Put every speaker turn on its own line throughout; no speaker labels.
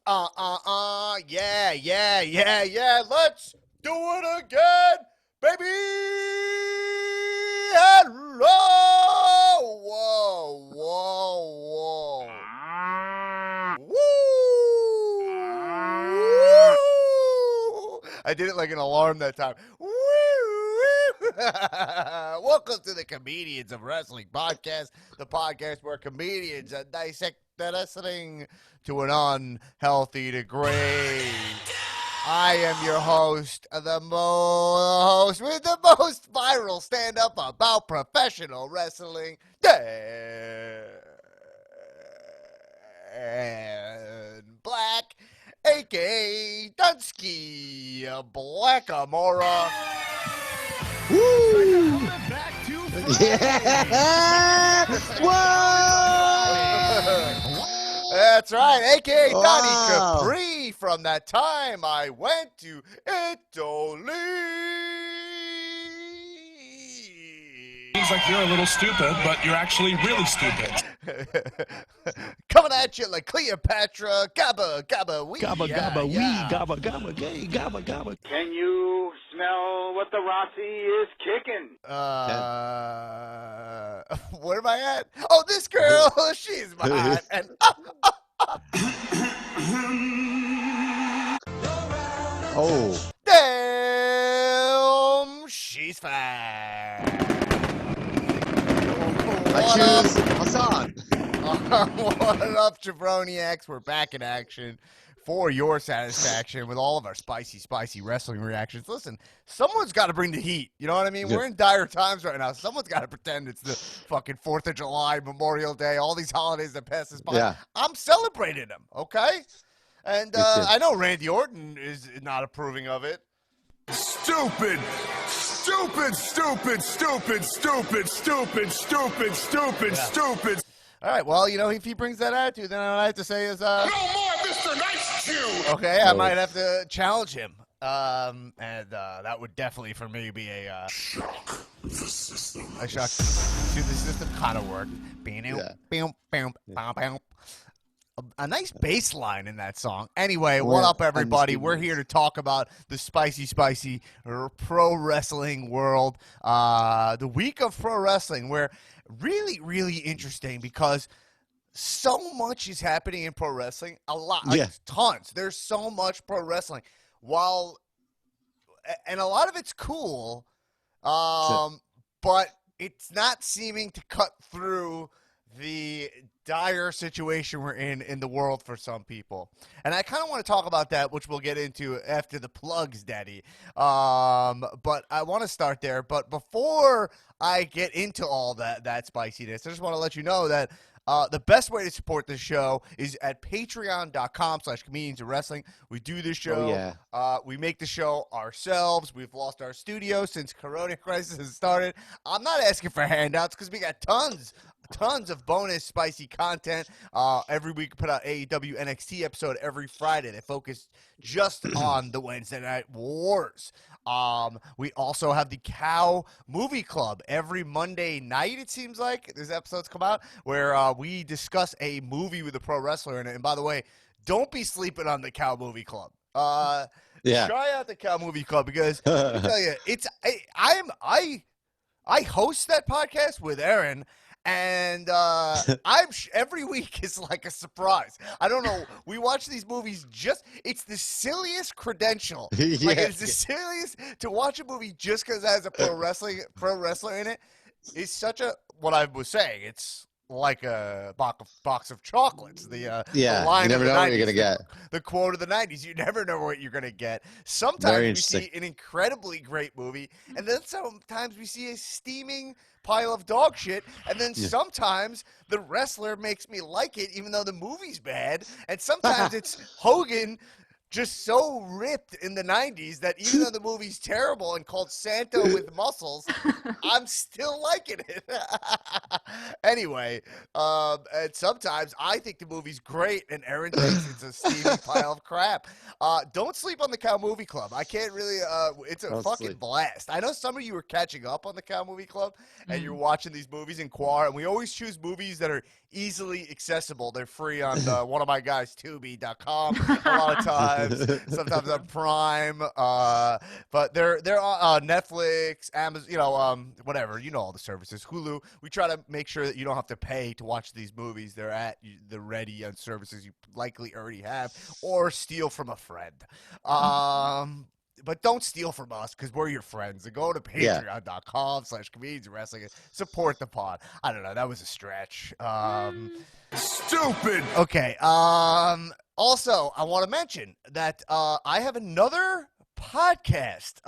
Yeah. Let's do it again, baby. Hello. Whoa. Woo. I did it like an alarm that time. Woo. Welcome to the Comedians of Wrestling podcast, the podcast where comedians dissect the wrestling to an unhealthy degree. I am your host, the host with the most viral stand-up about professional wrestling, Dan Black, a.k.a. Dunsky Blackamora.
Woo!
Yeah!
Whoa!
That's right, a.k.a.
Wow.
Donnie Capri from that time I went to Italy.
Seems like you're a little stupid, but you're actually really stupid.
Coming at you like Cleopatra, gabba, wee.
Gabba,
yeah,
gabba,
yeah.
wee, gabba, gabba, gay, gabba, gabba.
Can you smell what the Rossi is kicking?
Where am I at? Oh, this girl, she's mine. And
Oh,
damn, she's fine.
I choose Hassan.
What up, Jabroniacs? We're back in action for your satisfaction with all of our spicy wrestling reactions. Listen, someone's got to bring the heat. You know what I mean?
Yeah.
We're in dire times right now. Someone's got to pretend it's the fucking 4th of July, Memorial Day, all these holidays that pass us by.
Yeah.
I'm celebrating them, okay? And
too.
I know Randy Orton is not approving of it.
Stupid!
All right, well, you know, if he brings that attitude, then all I have to say is,
No more Mr. Nice Jew!
okay, I might have to challenge him. And that would definitely, for me, be a shock to the system kind of worked. A nice bass line in that song. Anyway, what up, everybody? We're here to talk about the spicy pro wrestling world. The week of pro wrestling, where really interesting because so much is happening in pro wrestling. A lot, tons. There's so much pro wrestling. And a lot of it's cool, but it's not seeming to cut through the dire situation we're in the world for some people. And I kind of want to talk about that, which we'll get into after the plugs, Daddy. But I want to start there. But before I get into all that spiciness, I just want to let you know that the best way to support this show is at patreon.com/comedians of wrestling. We do this show. We make the show ourselves. We've lost our studio since Corona crisis has started. I'm not asking for handouts because we got tons of bonus spicy content. Every week we put out AEW NXT episode every Friday. They focus just on the Wednesday Night Wars. We also have the Cow Movie Club every Monday night, it seems like. These episodes come out where we discuss a movie with a pro wrestler in it. And by the way, don't be sleeping on the Cow Movie Club. Try out the Cow Movie Club because let me tell you, I host that podcast with Erin. And every week is like a surprise. I don't know. We watch these movies it's the silliest credential. It's the silliest to watch a movie just because it has a pro wrestler in it is such a, what I was saying, it's like a box of chocolates. The line
you never know
90s,
what you're gonna get.
The quote of the 90s. You never know what you're gonna get. Sometimes we see an incredibly great movie, and then sometimes we see a steaming pile of dog shit, and then sometimes the wrestler makes me like it even though the movie's bad, and sometimes it's Hogan just so ripped in the 90s that even though the movie's terrible and called Santa with muscles, I'm still liking it. Anyway, and sometimes I think the movie's great and Erin thinks it's a steamy pile of crap. Don't sleep on the Cow Movie Club. I can't really, it's a
Don't
fucking
sleep.
blast. I know some of you are catching up on the Cow Movie Club and you're watching these movies in Quar, and we always choose movies that are easily accessible. They're free on one of my guys, Tubi.com, a lot of times, sometimes on Prime, but they're on Netflix, Amazon, whatever, all the services, Hulu. We try to make sure that you don't have to pay to watch these movies. They're ready on services you likely already have, or steal from a friend. But don't steal from us because we're your friends. And go to patreon.com/comedians wrestling and support the pod. I don't know. That was a stretch.
Stupid.
Okay. Also, I want to mention that I have another podcast,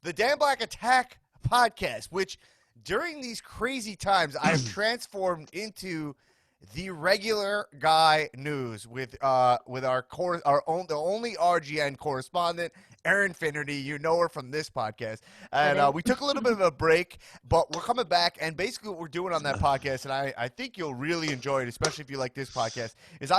the Dan Black Attack podcast, which during these crazy times I have transformed into the regular guy news with the only RGN correspondent, Erin Finnerty. You know her from this podcast. And we took a little bit of a break, but we're coming back. And basically what we're doing on that podcast, and I think you'll really enjoy it, especially if you like this podcast, is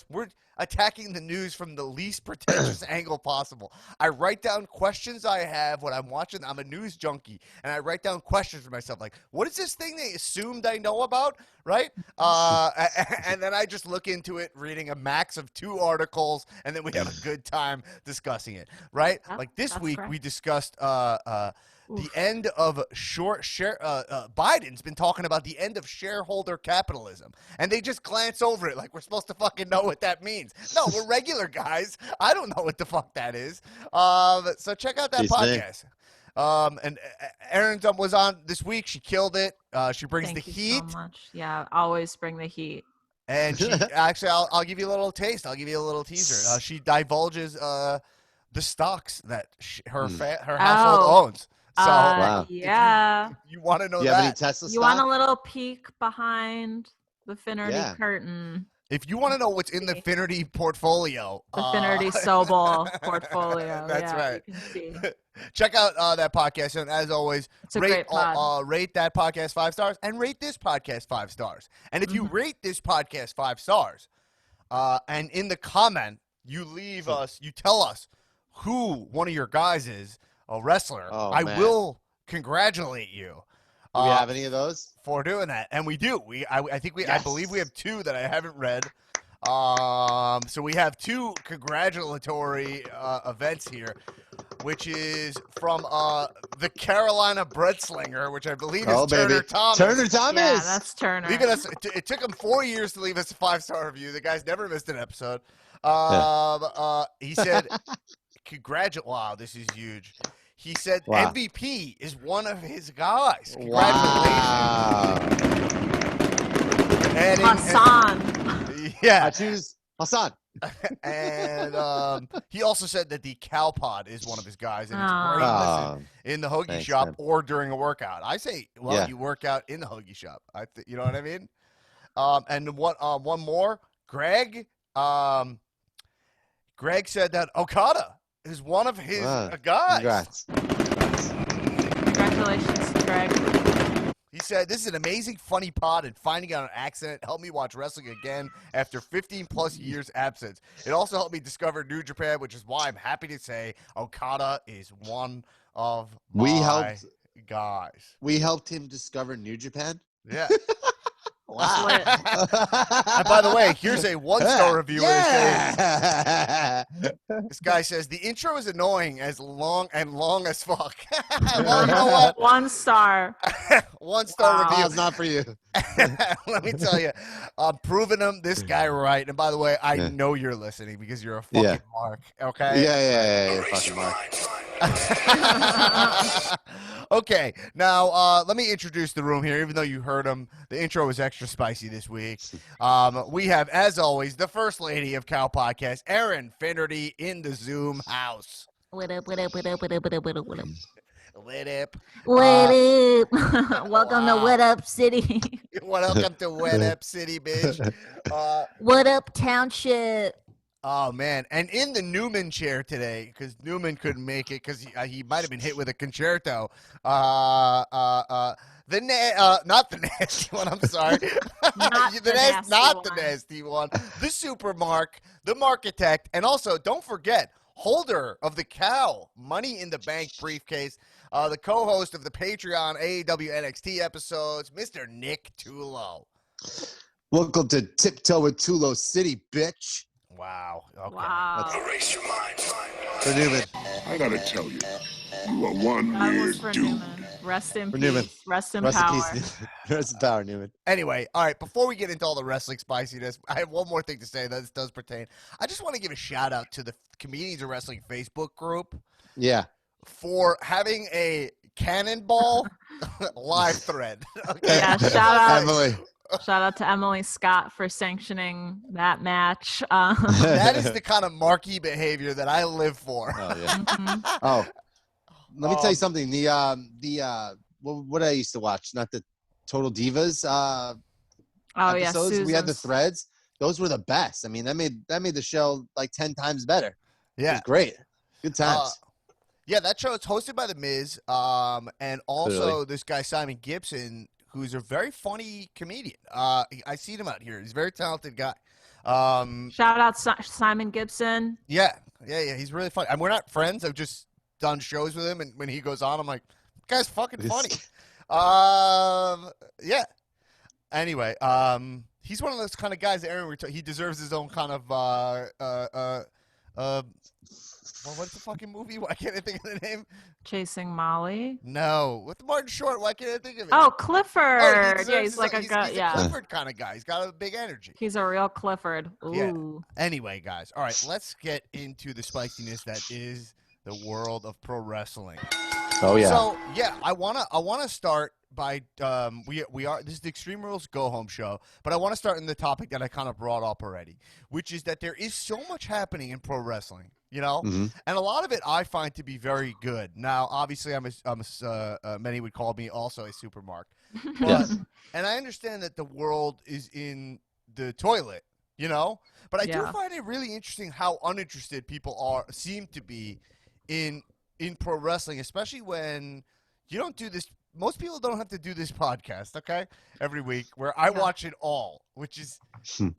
we're attacking the news from the least pretentious angle possible. I write down questions I have when I'm watching. I'm a news junkie, and I write down questions for myself, like, what is this thing they assumed I know about, right? And then I just look into it, reading a max of 2 articles, and then we have a good time discussing it, right?
Yeah,
like this
that's
week,
correct.
we discussed the end of Biden's been talking about the end of shareholder capitalism, and they just glance over it like we're supposed to fucking know what that means. No, we're regular guys. I don't know what the fuck that is. So check out that podcast. And Erin was on this week. She killed it. She brings
Thank
the
you
heat.
so much. Yeah, always bring the heat.
And she actually, I'll give you a little taste. I'll give you a little teaser. She divulges the stocks that her household owns. So
Wow.
Yeah.
if you want to know
Do you have any
that,
Tesla
You
stock?
want a little peek behind the Finnerty
Yeah.
curtain,
if you want to know what's in the Finnerty portfolio,
the Finnerty Sobol portfolio.
That's
yeah,
right.
You can see.
check out that podcast. And as always,
It's a
rate
great pod.
rate that podcast 5 stars and rate this podcast 5 stars. And if you rate this podcast 5 stars, and in the comment you tell us who one of your guys is, a wrestler,
Oh,
I
man.
will congratulate you.
Do we have any of those?
For doing that, and we do. I
Yes.
believe we have 2 that I haven't read. So we have 2 congratulatory events here, which is from the Carolina Breadslinger, which I believe is Turner
baby.
Thomas.
Turner Thomas.
Yeah, that's Turner.
Leaving us. It took him 4 years to leave us a 5-star review. The guy's never missed an episode. He said, Wow, this is huge. He said
Wow.
MVP is one of his guys.
Wow.
Congratulations. And
Hassan.
yeah.
I choose Hassan.
And he also said that the cow pod is one of his guys, and it's
Aw.
great
Aw.
listen in the hoagie
Thanks,
shop
man.
or during a workout. I say, well,
Yeah.
you work out in the hoagie shop. You know what I mean? And one more, Greg. Greg said that Okada is one of his guys.
Congrats.
Congratulations, Greg.
He said, this is an amazing, funny pod, and finding out an accident helped me watch wrestling again after 15-plus years absence. It also helped me discover New Japan, which is why I'm happy to say Okada is one of my guys.
We helped him discover New Japan.
Yeah.
Wow.
Lit.
And by the way, here's a 1-star review.
Yeah.
This guy says, the intro is annoying as long as fuck. Well, you know what?
1 star.
1-star
Wow.
review.
It's not for you.
Let me tell you, I'm proving this guy right. And by the way, I know you're listening because you're a fucking mark. Okay.
Yeah. Fucking Mark.
Okay, now let me introduce the room here. Even though you heard him, the intro was extra spicy this week. We have, as always, the first lady of Cow Podcast, Erin Finnerty, in the Zoom house.
What up, what up, what up, what up, what up, what up, what up?
Lit up.
What up? Welcome to
wow.
What Up City.
Welcome to Wet Up City, bitch.
What Up Township.
Oh man! And in the Newman chair today, because Newman couldn't make it because he might have been hit with a concerto. Not the nasty one. I'm sorry.
Not the nasty
not the
one.
nasty one. The Supermark, the Markitect, and also don't forget holder of the cow Money in the Bank briefcase, the co-host of the Patreon AEW NXT episodes, Mr. Nick Tullo.
Welcome to Tiptoe with Tullo City, bitch.
Wow. Okay.
Wow.
Erase your mind.
For Newman.
I gotta tell you, you are one
That was
weird
for
dude.
Newman. Rest in
For
peace.
Newman.
Rest in
Rest
power.
in peace, Newman. Rest in power, Newman.
Anyway, all right, before we get into all the wrestling spiciness, I have one more thing to say that this does pertain. I just want to give a shout out to the Comedians of Wrestling Facebook group
Yeah.
for having a cannonball live thread. Okay?
Yeah, shout out.
Emily.
Shout out to Emily Scott for sanctioning that match.
That is the kind of marquee behavior that I live for.
Oh, yeah.
Mhm.
Oh, let me tell you something. What I used to watch, not the Total Divas
Oh yeah,
episodes. We had the
Susan's.
threads. Those were the best. I mean, that made the show like 10 times better. It
Yeah.
was great. Good times.
Yeah, that show is hosted by The Miz, and also
Clearly.
this guy Simon Gibson, who's a very funny comedian. I seen him out here. He's a very talented guy.
Shout out Simon Gibson.
Yeah, he's really funny. And we're not friends. I've just done shows with him, and when he goes on, I'm like, this guy's fucking funny. Yeah. Anyway, he's one of those kind of guys that Erin he deserves his own kind of well, what's the fucking movie? Why can't I think of the name?
Chasing Molly.
No, with Martin Short. Why can't I think of it?
Oh, Clifford.
Oh, he
Yeah,
deserves
he's
his
like
own-
a guy.
he's
Yeah,
a Clifford kind of guy. He's got a big energy.
he's a real Clifford. Ooh.
Yeah. Anyway, guys. All right, let's get into the spiciness that is the world of pro wrestling.
Oh yeah.
So yeah, I wanna start by we are this is the Extreme Rules Go Home show, but I want to start in the topic that I kind of brought up already, which is that there is so much happening in pro wrestling, you know,
Mhm.
and a lot of it I find to be very good. Now, obviously, many would call me also a supermark, but,
Yes.
and I understand that the world is in the toilet, you know, but I do
Yeah.
find it really interesting how uninterested people seem to be in pro wrestling, especially when you don't do this. Most people don't have to do this podcast, okay, every week, where I watch it all, which is,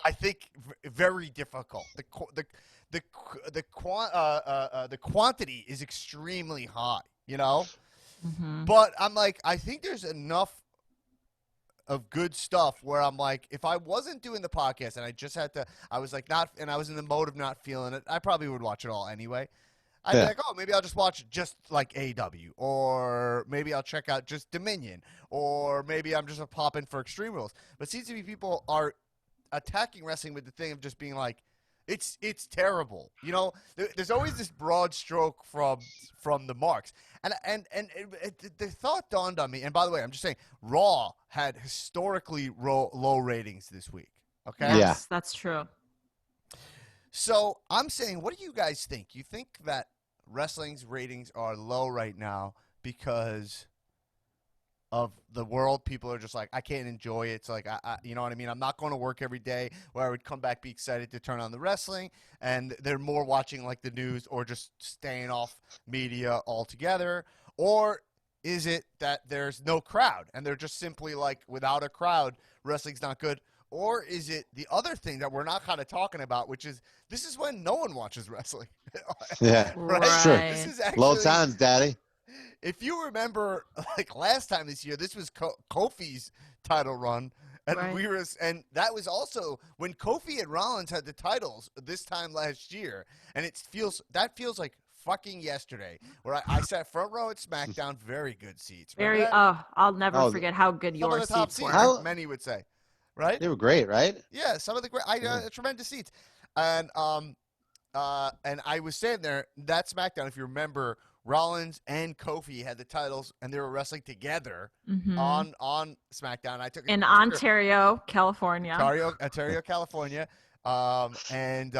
I think, very difficult. The quantity is extremely high, you know.
Mhm.
But I'm like, I think there's enough of good stuff where I'm like, if I wasn't doing the podcast and I just had to, I was like and I was in the mode of not feeling it, I probably would watch it all anyway. I'd be
Yeah.
like, oh, maybe I'll just watch just like AEW, or maybe I'll check out just Dominion, or maybe I'm just a pop in for Extreme Rules. But it seems to be people are attacking wrestling with the thing of just being like, it's terrible. You know, there's always this broad stroke from the marks, and the thought dawned on me. And by the way, I'm just saying, Raw had historically low ratings this week. Okay.
Yes, that's true.
So I'm saying, what do you guys think? You think that wrestling's ratings are low right now because of the world? People are just like, I can't enjoy it. It's like, you know what I mean? I'm not going to work every day where I would come back, be excited to turn on the wrestling, and they're more watching like the news or just staying off media altogether. Or is it that there's no crowd and they're just simply like, without a crowd, wrestling's not good? Or is it the other thing that we're not kind of talking about, which is this is when no one watches wrestling.
Yeah.
Right?
Sure.
This is actually,
Low times, Daddy.
if you remember, like last time this year, this was Kofi's title run, and
Right.
and that was also when Kofi and Rollins had the titles this time last year, and feels like fucking yesterday, where I sat front row at SmackDown, very good seats. Remember
Very.
that?
I'll never
Oh,
forget how good
Some of
your
the top
seats
seats,
were.
How-
many would say, right?
They were great, right?
Yeah, some of the great, tremendous seats, and I was saying there that SmackDown, if you remember, Rollins and Kofi had the titles, and they were wrestling together
Mhm.
on SmackDown. I took a
In
picture.
Ontario, California.
Ontario, California, and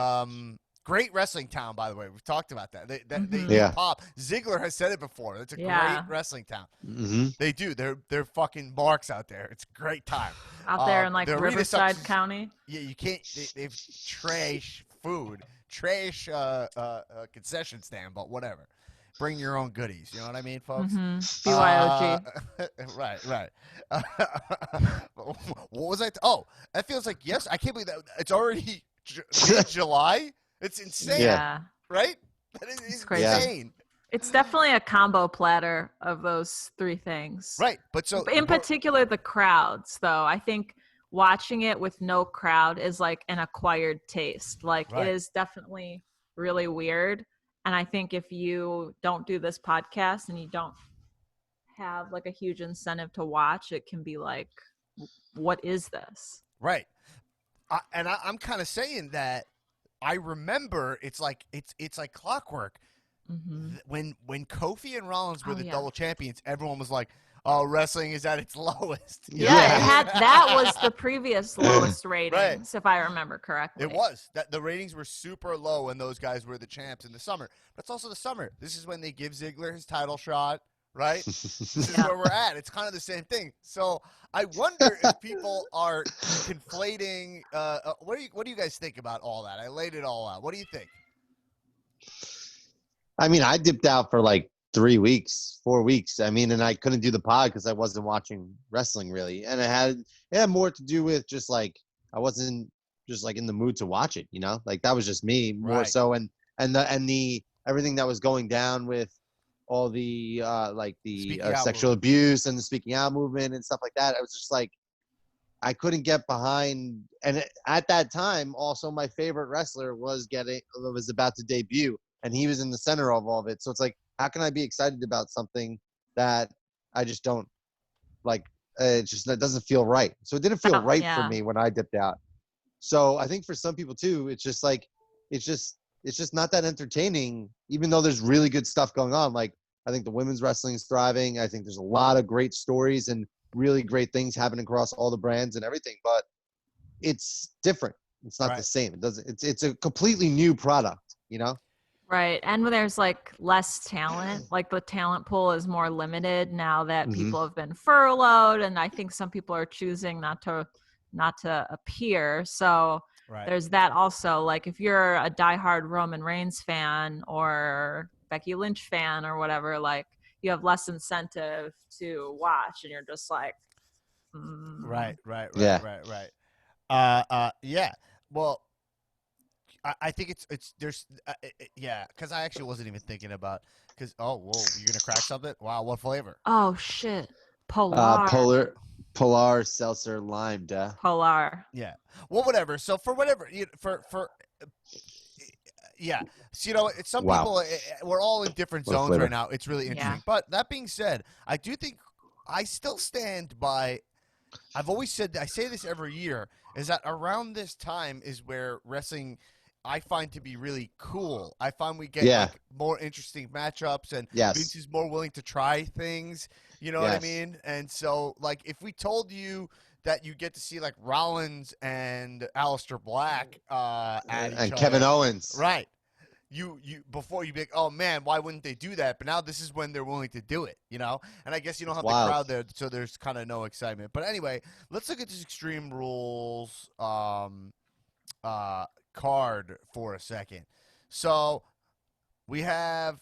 Great wrestling town, by the way. We've talked about that. They
Yeah.
pop. Ziggler has said it before. It's a
Yeah.
great wrestling town.
Mm-hmm.
They do. They're fucking marks out there. It's a great time.
Out there in like
the arena
Riverside
sucks-
County.
Yeah, you can't. They've trash food, trash concession stand, but whatever. Bring your own goodies. You know what I mean, folks?
BYOG.
Right. What was I? That feels like yes. I can't believe that it's already July. It's insane,
Yeah.
right? That is
It's crazy.
insane.
It's definitely a combo platter of those three things.
Right, but so
In particular, the crowds, though. I think watching it with no crowd is like an acquired taste. Like,
Right.
it is definitely really weird. And I think if you don't do this podcast and you don't have like a huge incentive to watch, it can be like, what is this?
Right. I'm kind of saying that I remember it's like clockwork.
Mm-hmm.
When Kofi and Rollins were
Oh,
the
yeah.
double champions, everyone was like, "Oh, wrestling is at its lowest."
Yeah, that was the previous lowest ratings, if I remember correctly.
It was that the ratings were super low when those guys were the champs in the summer. But it's also the summer. This is when they give Ziggler his title shot, right? This is where we're at. It's kind of the same thing. So I wonder if people are conflating. What do you guys think about all that? I laid it all out. What do you think?
I mean, I dipped out for like 4 weeks. I mean, and I couldn't do the pod because I wasn't watching wrestling really, and it had more to do with just like I wasn't just like in the mood to watch it. You know, like that was just me more
Right.
so, and the everything that was going down with all the
Speaking out
sexual abuse and the speaking out movement and stuff like that. I was just like, I couldn't get behind. And at that time, also my favorite wrestler was about to debut, and he was in the center of all of it. So it's like, how can I be excited about something that I just don't like? That doesn't feel right. So it didn't feel right for me when I dipped out. So I think for some people too, it's just like, it's just not that entertaining, even though there's really good stuff going on. Like, I think the women's wrestling is thriving. I think there's a lot of great stories and really great things happening across all the brands and everything, but it's different. It's not the same. It's a completely new product, you know?
Right. And when there's like less talent, like the talent pool is more limited now that people have been furloughed. And I think some people are choosing not to appear. So there's that also. Like if you're a diehard Roman Reigns fan or Becky Lynch fan or whatever, like you have less incentive to watch, and you're just like,
Right.
Yeah.
Yeah. Well, I think it's there's because I actually wasn't even thinking about you're gonna crack something. Wow, what flavor?
oh shit, Polar.
Polar seltzer lime, duh.
Polar.
Yeah. Well, whatever. So for whatever yeah. So, you know, it's some
Wow.
people. We're all in different
What a
zones
flavor.
right now. It's really interesting.
Yeah.
But that being said, I do think I still stand by. I've always said, I say this every year, is that around this time is where wrestling I find to be really cool. I find we get like, more interesting matchups, and Vince is more willing to try things. You know what I mean? And so, like, if we told you that you get to see like Rollins and Aleister Black at each
And
other,
Kevin Owens.
right? You before you'd be like, oh man, why wouldn't they do that? But now this is when they're willing to do it, you know. And I guess you don't have the crowd there, so there's kind of no excitement. But anyway, let's look at this Extreme Rules card for a second. So we have,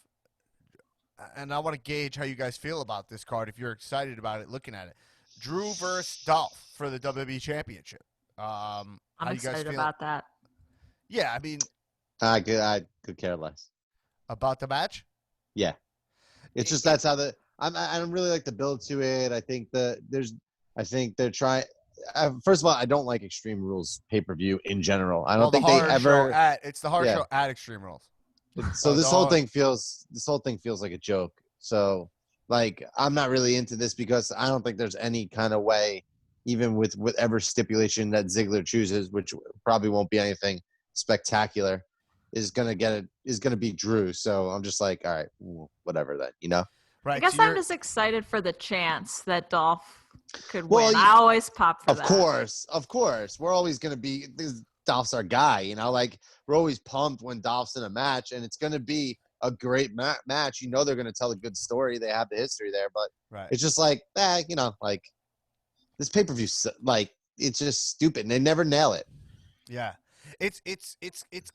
and I want to gauge how you guys feel about this card. If you're excited about it, looking at it, Drew versus Dolph for the WWE Championship.
I'm
how you
excited
guys feel?
about that.
Yeah, I mean,
I could care less
about the match.
Yeah, it's just that's how I don't really like the build to it. I think they're trying. First of all, I don't like Extreme Rules pay-per-view in general. I don't think they ever.
It's the hard show at Extreme Rules.
So this whole thing feels like a joke. So like I'm not really into this because I don't think there's any kind of way, even with whatever stipulation that Ziggler chooses, which probably won't be anything spectacular, is gonna be Drew. So I'm just like, all right, whatever then, you know.
Right.
I guess
so
I'm just excited for the chance that Dolph could win. I always pop for that.
Of course. We're always going to be Dolph's our guy. You know, like we're always pumped when Dolph's in a match, and it's going to be a great match. You know, they're going to tell a good story. They have the history there, but it's just like, you know, like this pay-per-view, like it's just stupid, and they never nail it.
Yeah, it's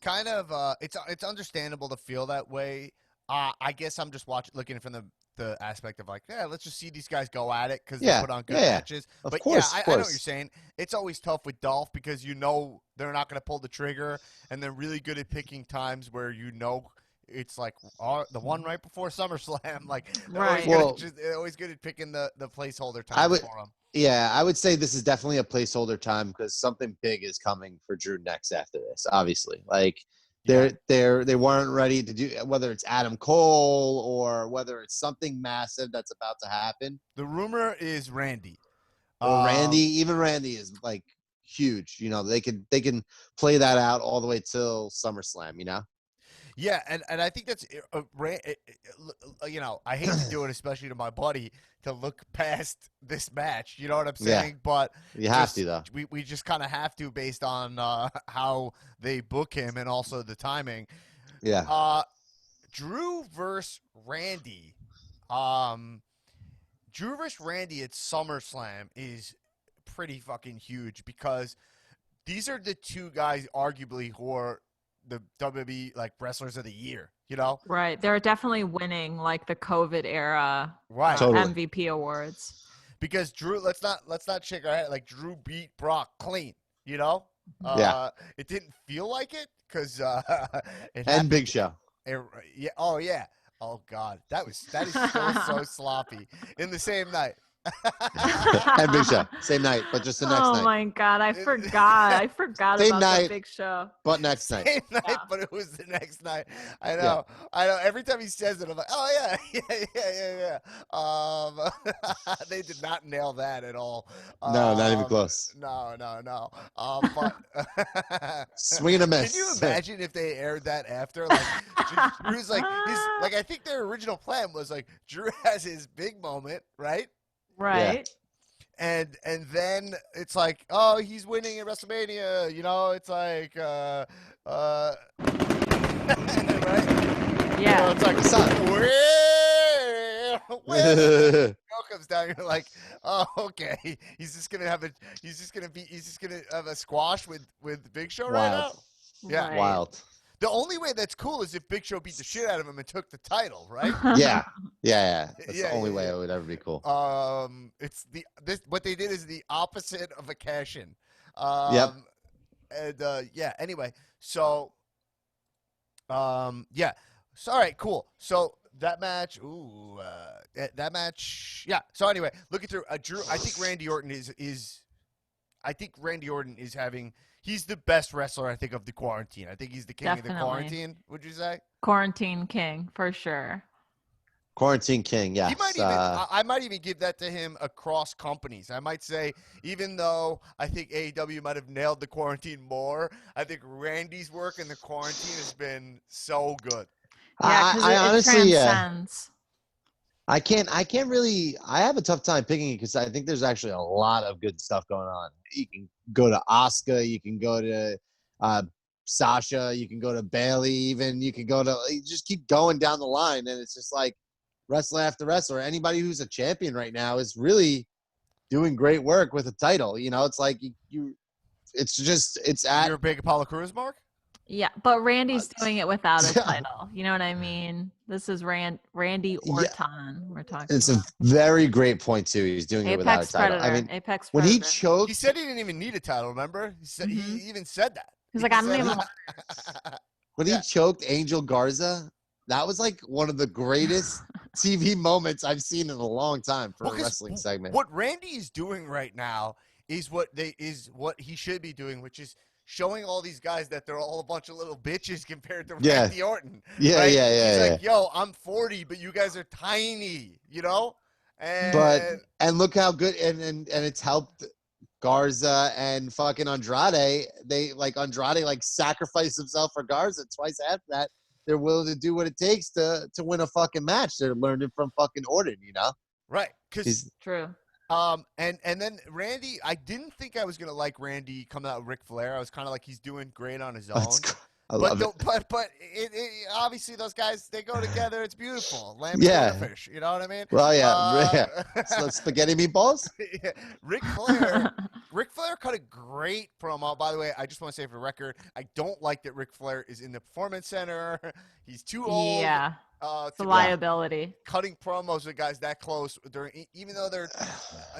kind of it's understandable to feel that way. I guess I'm just looking from the aspect of like, let's just see these guys go at it because they put on good matches.
Of course.
I know what you're saying. It's always tough with Dolph because you know they're not going to pull the trigger, and they're really good at picking times where you know it's like the one right before SummerSlam. Like, they're always good at picking the placeholder time for them.
Yeah, I would say this is definitely a placeholder time because something big is coming for Drew next after this. Obviously, like they weren't ready to do, whether it's Adam Cole or whether it's something massive that's about to happen.
The rumor is Randy.
Or even Randy is like huge. You know, they can play that out all the way till SummerSlam. You know.
Yeah, and I think that's you know, I hate to do it, especially to my buddy, to look past this match. You know what I'm saying?
Yeah.
But
you have to, though.
We just kind of have to based on how they book him and also the timing.
Yeah.
Drew versus Randy. Drew versus Randy at SummerSlam is pretty fucking huge because these are the two guys arguably who are the WWE like wrestlers of the year, you know?
Right. They're definitely winning like the COVID era MVP awards.
Because Drew, let's not shake our head. Like Drew beat Brock clean, you know? It didn't feel like it because
and Big Show.
Oh yeah. Oh God. That is so sloppy in the same night.
And Big Show, same night, but just the next night.
Oh my God, I forgot
same
about
night,
the Big Show.
But next night.
Same night, but it was the next night. I know. Every time he says it, I'm like, oh yeah. They did not nail that at all.
No, not even close.
No. But
swing and a miss.
Can you imagine if they aired that after? Like Drew's like I think their original plan was like Drew has his big moment, right?
Right.
Yeah. And then it's like, oh, he's winning at WrestleMania. You know, it's like, right?
Yeah.
You know, it's like, where comes down. You're like, oh, okay. He's just gonna have a squash with Big Show right now. Yeah.
Right.
Wild.
The only way that's cool is if Big Show beat the shit out of him and took the title, right?
Yeah. That's the only way it would ever be cool.
What they did is the opposite of a cash-in.
Yep.
And anyway, so all right, cool. So that match, So anyway, looking through Drew, I think Randy Orton is having. He's the best wrestler, I think, of the quarantine. I think he's the king of the quarantine. Would you say?
Quarantine king for sure.
Quarantine king, yeah.
I might even give that to him across companies. I might say, even though I think AEW might have nailed the quarantine more, I think Randy's work in the quarantine has been so good.
Yeah, because it
honestly,
transcends.
I can't really. I have a tough time picking it because I think there's actually a lot of good stuff going on. You can go to Asuka, you can go to Sasha, you can go to Bailey, even you can go to. You just keep going down the line, and it's just like wrestler after wrestler. Anybody who's a champion right now is really doing great work with a title. You know, it's like it's at.
You're a big Apollo Crews, Mark?
Yeah, but Randy's doing it without a title. You know what I mean? This is Randy Orton we're talking
It's
about.
a very great point, too. He's doing it without a title.
Predator.
I mean,
Apex
when
Predator.
he choked.
He said he didn't even need a title, remember? He said he even said that.
He's like, I'm even.
When he choked Angel Garza, that was like one of the greatest TV moments I've seen in a long time for a wrestling segment.
What Randy is doing right now is what he should be doing, which is showing all these guys that they're all a bunch of little bitches compared to Randy Orton.
Yeah,
right?
yeah.
He's like, yo, I'm 40, but you guys are tiny, you know?
And look how good and it's helped Garza and fucking Andrade. Andrade sacrificed himself for Garza twice after that. They're willing to do what it takes to win a fucking match. They're learning from fucking Orton, you know?
Right. Because
True.
And then Randy, I didn't think I was gonna like Randy coming out with Ric Flair. I was kind of like, he's doing great on his own.
I love it.
But it obviously those guys, they go together. It's beautiful. Lamb and
Yeah.
tuna fish. You know what I mean?
Well, yeah. So spaghetti meatballs.
Yeah. Ric Flair cut a great promo. By the way, I just want to say for the record, I don't like that Ric Flair is in the Performance Center. He's too old.
Yeah. It's a liability.
Cutting promos with guys that close during, even though they're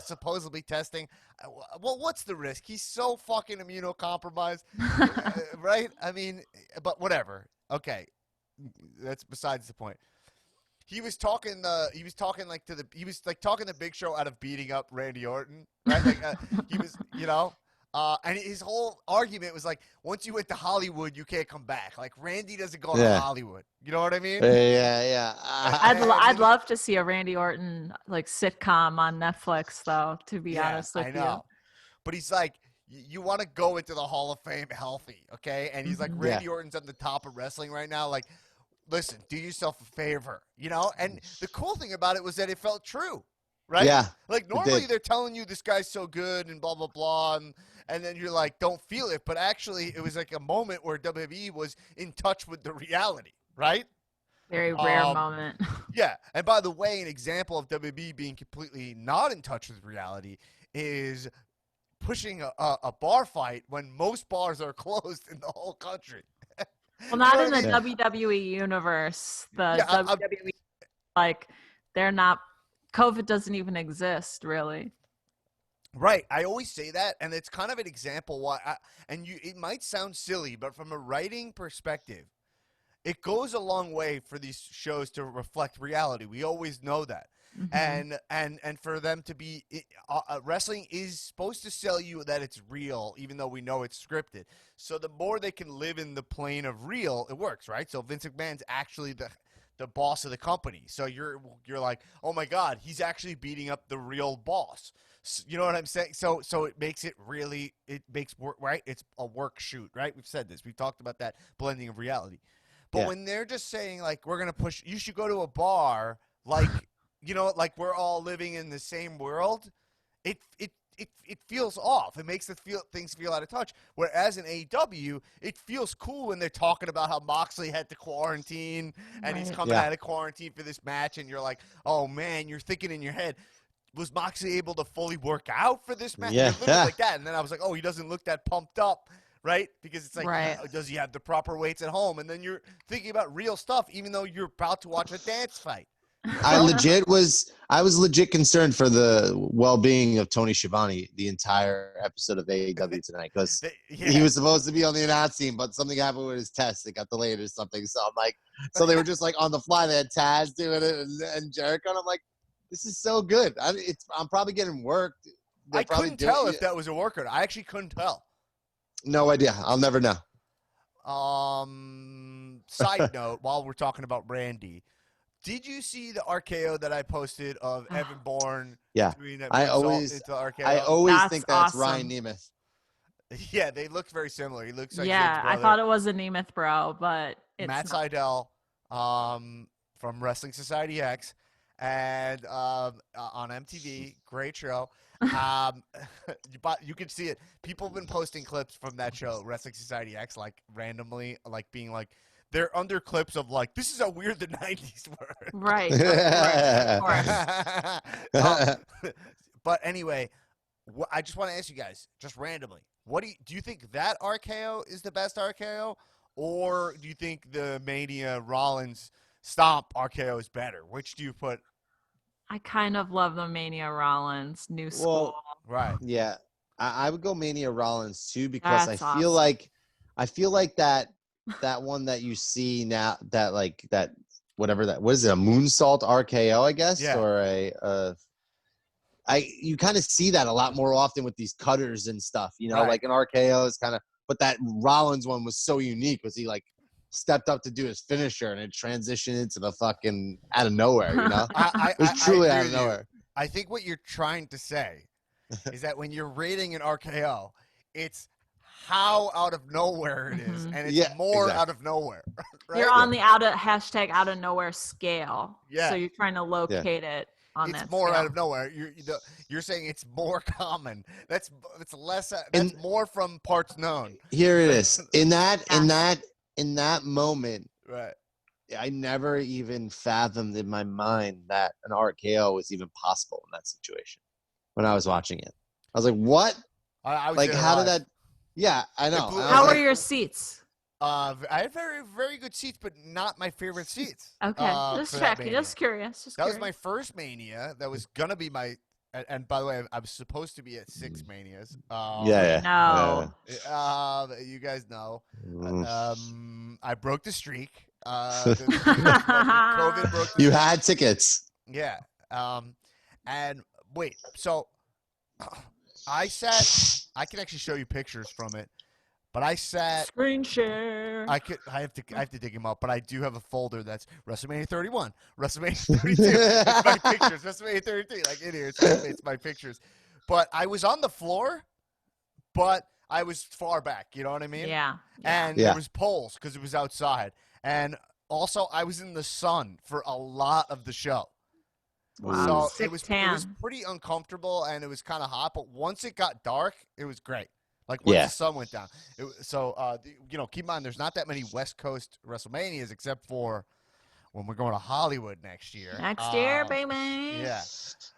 supposedly testing. Well, what's the risk? He's so fucking immunocompromised, right? I mean, but whatever. Okay, that's besides the point. He was talking the Big Show out of beating up Randy Orton, right? Like he was, and his whole argument was like, once you went to Hollywood, you can't come back. Like Randy doesn't go to Hollywood. You know what I mean?
Yeah.
I'd love to see a Randy Orton like sitcom on Netflix, though. To be honest with
I know. But he's like, you want to go into the Hall of Fame healthy, okay? And he's like, Randy Orton's on the top of wrestling right now. Like, listen, do yourself a favor, And the cool thing about it was that it felt true, right?
Yeah.
Like normally they're telling you this guy's so good and blah blah blah, and then you're like, don't feel it. But actually, it was like a moment where WWE was in touch with the reality, right?
Very rare moment.
Yeah. And by the way, an example of WWE being completely not in touch with reality is pushing a bar fight when most bars are closed in the whole country.
Well, not in the WWE universe. The WWE, like, they're not. COVID doesn't even exist, really.
Right. I always say that, and it's kind of an example why. It might sound silly, but from a writing perspective, it goes a long way for these shows to reflect reality. We always know that. Mm-hmm. And for them to be wrestling is supposed to sell you that it's real, even though we know it's scripted. So the more they can live in the plane of real, it works, right? So Vince McMahon's actually the boss of the company. So you're like, oh my God, he's actually beating up the real boss. You know what I'm saying? So it makes work, right? It's a work shoot, right? We've said this. We've talked about that blending of reality. But when they're just saying like, we're gonna push, you should go to a bar, like. Like we're all living in the same world, it feels off. It makes things feel out of touch. Whereas in AEW, it feels cool when they're talking about how Moxley had to quarantine and he's coming out of quarantine for this match, and you're like, oh man, you're thinking in your head, was Moxley able to fully work out for this match?
Yeah.
Like that. And then I was like, oh, he doesn't look that pumped up. Right? Because it's like, does he have the proper weights at home? And then you're thinking about real stuff, even though you're about to watch a dance fight.
I was legit concerned for the well-being of Tony Schiavone the entire episode of AEW tonight, because he was supposed to be on the announce team, but something happened with his test. It got delayed or something. So I'm like, so they were just like on the fly. They had Taz doing it and Jericho. And I'm like, this is so good. I'm probably getting worked.
I couldn't tell if that was a worker. I actually couldn't tell.
No idea. I'll never know.
Side note, while we're talking about Randy, did you see the RKO that I posted of Evan Bourne? Doing that
I always think that's awesome. Ryan Nemeth.
Yeah, they look very similar. He looks like
I thought it was a Nemeth bro, but it's
Matt Sydal, from Wrestling Society X, and on MTV, great show. You can see it. People have been posting clips from that show, Wrestling Society X, like randomly, like being like, they're under clips of like, this is how weird the 90s were.
Right.
Of course. But anyway, I just want to ask you guys, just randomly, do you think that RKO is the best RKO, or do you think the Mania Rollins Stomp RKO is better? Which do you put?
I kind of love the Mania Rollins new school.
Right.
Yeah, I would go Mania Rollins too, because I feel like that one that you see now, what is it, a moonsault RKO, I guess, or you kind of see that a lot more often with these cutters and stuff, like an RKO is kind of, but that Rollins one was so unique, was he like stepped up to do his finisher and it transitioned into the fucking out of nowhere, it was truly out of nowhere.
I think what you're trying to say is that when you're rating an RKO, it's how out of nowhere it is, and it's more out of nowhere. Right?
You're on the out of nowhere scale.
Yeah.
So you're trying to locate it. on
it's
that
more
scale.
out of nowhere. You're saying it's more common. It's less. That's more from parts known.
Here it is. In that moment,
Right.
I never even fathomed in my mind that an RKO was even possible in that situation when I was watching it. I was like, what?
I was
Like,
there
how
live.
did that? Yeah, I know.
blew-
I was
How
like,
were your seats?
I had very, very good seats, but not my favorite seats.
Okay,
for
just
that
checking.
Mania.
Just curious.
That was my first Mania. That was gonna be my. And by the way, I was supposed to be at 6 Manias.
yeah.
No.
You guys know.
Yeah.
I broke the streak. COVID broke the
You
streak.
had tickets.
Yeah. And wait, so I can actually show you pictures from it, but I sat.
Screen share.
I have to dig him up, but I do have a folder that's WrestleMania 31, WrestleMania 32. It's my pictures. WrestleMania 33, like in here, it's my pictures. But I was on the floor, but I was far back. You know what I mean?
Yeah.
And
Yeah.
there was poles because it was outside, and also I was in the sun for a lot of the show.
Wow.
So it was pretty uncomfortable, and it was kind of hot. But once it got dark, it was great. Like once the sun went down. Keep in mind, there's not that many West Coast WrestleManias except for when we're going to Hollywood next year.
Next year, baby.
Yeah.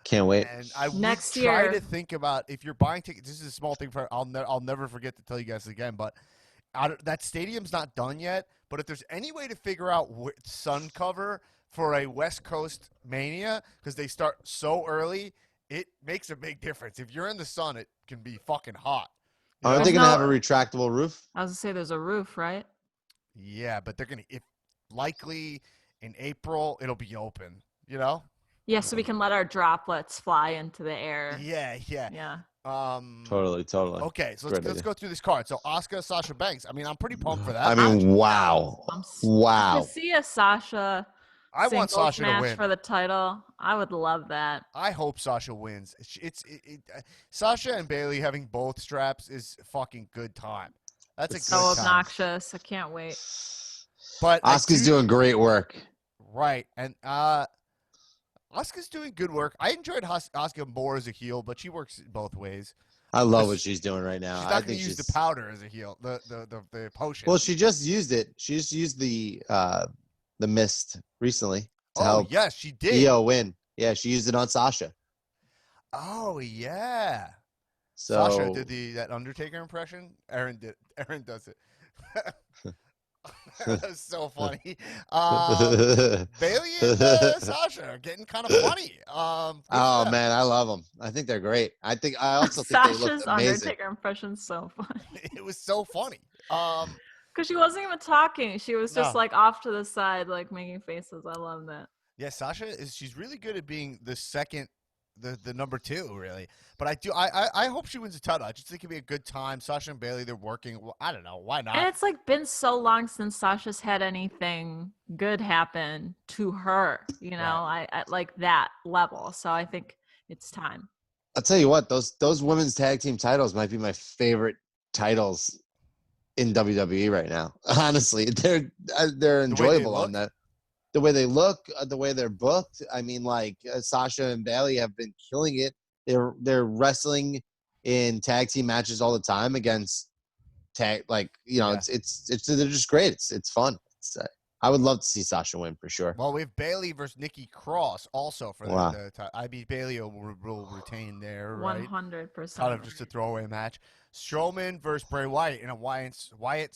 Can't wait.
And I
Next
would try
year.
to think about if you're buying tickets. This is a small thing for I'll never forget to tell you guys again. But that stadium's not done yet. But if there's any way to figure out sun cover for a West Coast Mania, because they start so early, it makes a big difference. If you're in the sun, it can be fucking hot.
Aren't they going to have a retractable roof?
I was going to say there's a roof, right?
Yeah, but they're going to, if likely in April, it'll be open, you know?
Yeah, so we can let our droplets fly into the air.
Yeah.
Yeah.
Totally.
Okay, so let's go through this card. So Asuka, Sasha Banks. I mean, I'm pretty pumped for that.
I mean, wow.
To see a Sasha
I want
singles
Sasha to
match
win
for the title, I would love that.
I hope Sasha wins. Sasha and Bailey having both straps is fucking good time. That's a good
So
time.
obnoxious. I can't wait.
But
Asuka's doing great work.
Right, and Asuka's doing good work. I enjoyed Asuka more as a heel, but she works both ways.
I love what she's doing right now.
She's not going to use the powder as a heel, the potion.
Well, she just used it. She just used the mist recently to help.
Yes, she did.
Io win. Yeah, she used it on Sasha.
Oh yeah.
So
Sasha did that Undertaker impression. Erin does it. That was so funny. Bailey and Sasha are getting kind of funny.
oh man, I love them. I think they're great. I also think they look
Sasha's
amazing.
Undertaker impression's so funny.
It was so funny.
Because she wasn't even talking. She was just like off to the side, like making faces. I love that.
Yeah, she's really good at being the second, the number 2, really. But I hope she wins the title. I just think it'd be a good time. Sasha and Bailey, they're working. Well, I don't know. Why not?
And it's like been so long since Sasha's had anything good happen to her, you know,
Right.
I like that level. So I think it's time.
I'll tell you what, those women's tag team titles might be my favorite titles in WWE right now. Honestly, they're enjoyable on that. The way they look, the way they're booked. I mean, like Sasha and Bailey have been killing it. They're wrestling in tag team matches all the time against tag. Like it's they're just great. It's fun. I would love to see Sasha win for sure.
Well, we have Bailey versus Nikki Cross also for
Wow.
the title. I beat Bailey will retain there, right?
100%.
Kind of just a throwaway match. Strowman versus Bray Wyatt in a Wyatt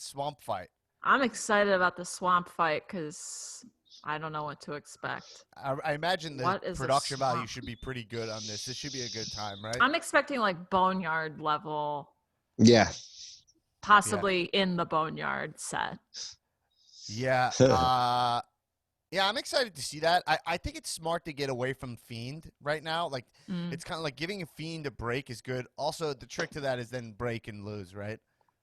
swamp fight.
I'm excited about the swamp fight because I don't know what to expect.
I imagine the
What is a
production value
swamp?
should be pretty good on this. This should be a good time, right?
I'm expecting like boneyard level,
Yeah.
possibly in the boneyard set.
Yeah. Yeah, I'm excited to see that. I think it's smart to get away from Fiend right now. Like, it's kind of like giving a Fiend a break is good. Also, the trick to that is then break and lose, right?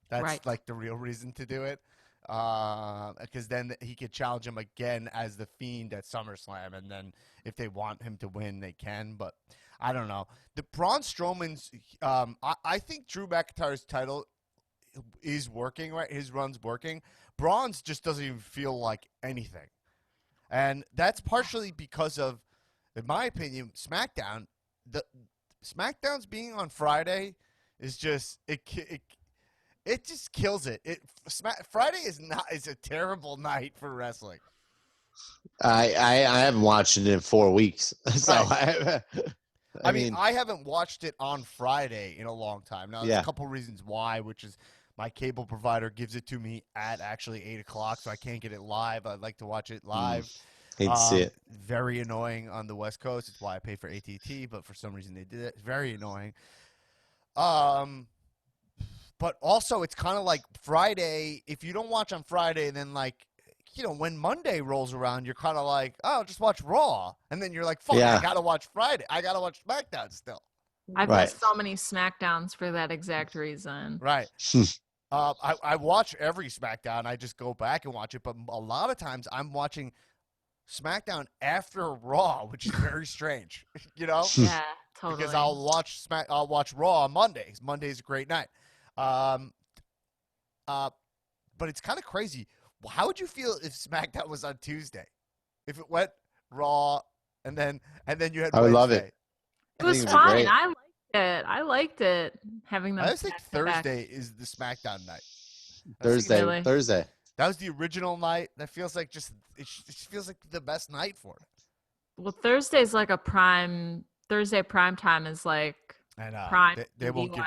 That's
Right.
like the real reason to do it. Because then he could challenge him again as the Fiend at SummerSlam, and then if they want him to win, they can. But I don't know. The Braun Strowman's, I think Drew McIntyre's title is working, right? His run's working. Braun's just doesn't even feel like anything. And that's partially because of in my opinion, SmackDown's being on Friday is just it just kills it. Friday is a terrible night for wrestling.
I haven't watched it in 4 weeks, so
Right.
I mean,
I haven't watched it on Friday in a long time. Now, there's a couple reasons why, which is my cable provider gives it to me at actually 8 o'clock, so I can't get it live. I'd like to watch it live.
hate to see it.
Very annoying on the West Coast. It's why I pay for AT&T, but for some reason they did it. It's very annoying. But also, it's kind of like Friday. If you don't watch on Friday, then when Monday rolls around, you're kind of like, oh, just watch Raw. And then you're like, fuck, I got to watch Friday. I got to watch SmackDown still.
I've missed so many SmackDowns for that exact reason.
Right. I watch every SmackDown. I just go back and watch it. But a lot of times I'm watching SmackDown after Raw, which is very strange,
Yeah, totally.
Because I'll watch Raw on Mondays. Monday's a great night. But it's kind of crazy. How would you feel if SmackDown was on Tuesday? If it went Raw and then you had
I would
Wednesday?
love it.
It was fine. I liked it having them.
I just think Thursday is the SmackDown night.
Thursday.
That was the original night. That feels like it feels like the best night for it.
Well, Thursday's like Thursday prime time is like prime.
They won't give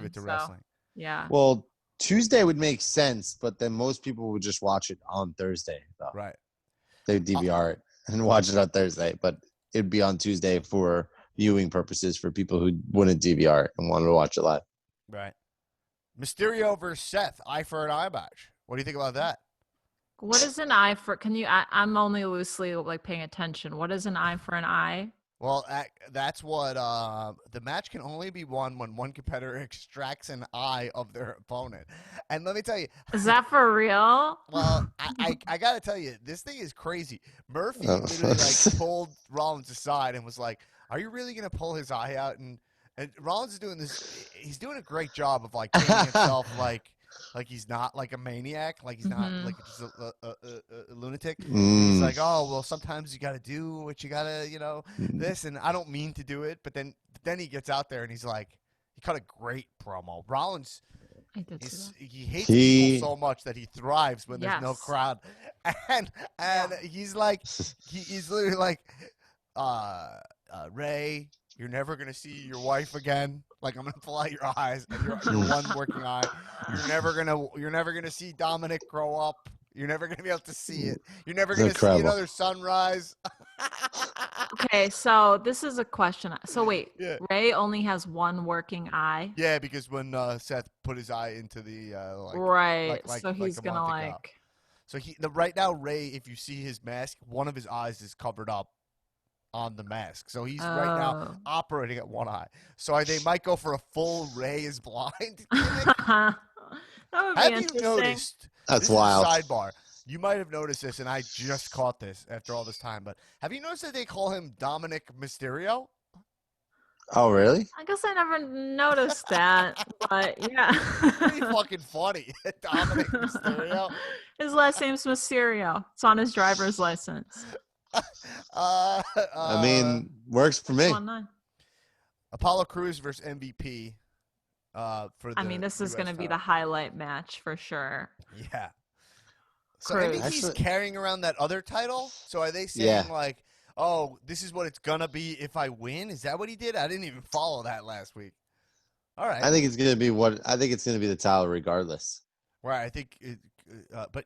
it to wrestling.
Yeah.
Well, Tuesday would make sense, but then most people would just watch it on Thursday, though.
Right.
They DVR it and watch it on Thursday, but it'd be on Tuesday for viewing purposes for people who wouldn't DVR it and wanted to watch it live.
Right. Mysterio versus Seth, eye for an eye match. What do you think about that?
What is an eye for? I'm only loosely paying attention. What is an eye for an eye?
Well, that's what the match can only be won when one competitor extracts an eye of their opponent. And let me tell you,
is that for real?
Well, I got to tell you, this thing is crazy. Murphy literally pulled Rollins aside and was like, "Are you really gonna pull his eye out?" And Rollins is doing this. He's doing a great job of painting himself like he's not like a maniac, like he's not like just a lunatic. He's like, oh, well, sometimes you got to do what you got to, this, and I don't mean to do it. But then he gets out there and he's like, he cut a great promo. Rollins, he hates people so much that he thrives when there's no crowd. And he's like, he's literally like, Ray, you're never going to see your wife again. Like, I'm gonna pull out your eyes, and your one working eye. You're never gonna see Dominic grow up. You're never gonna be able to see it. You're never gonna see another sunrise.
Okay, so this is a question. So wait, Ray only has one working eye.
Yeah, because when Seth put his eye into the
so he's gonna
So right now, Ray, if you see his mask, one of his eyes is covered up on the mask, so he's right now operating at one eye. So they might go for a full Ray is blind.
That would be
Have you noticed?
That's wild.
Sidebar. You might have noticed this, and I just caught this after all this time. But have you noticed that they call him Dominic Mysterio?
Oh, really?
I guess I never noticed that, but yeah.
Pretty fucking funny, Dominic Mysterio.
His last name's Mysterio. It's on his driver's license.
I mean, works for me.
Apollo Crews versus MVP.
This is going to be the highlight match for sure.
Yeah. So MVP's carrying around that other title. So are they saying oh, this is what it's gonna be if I win? Is that what he did? I didn't even follow that last week. All right.
I think it's gonna be the title regardless.
Right. I think. But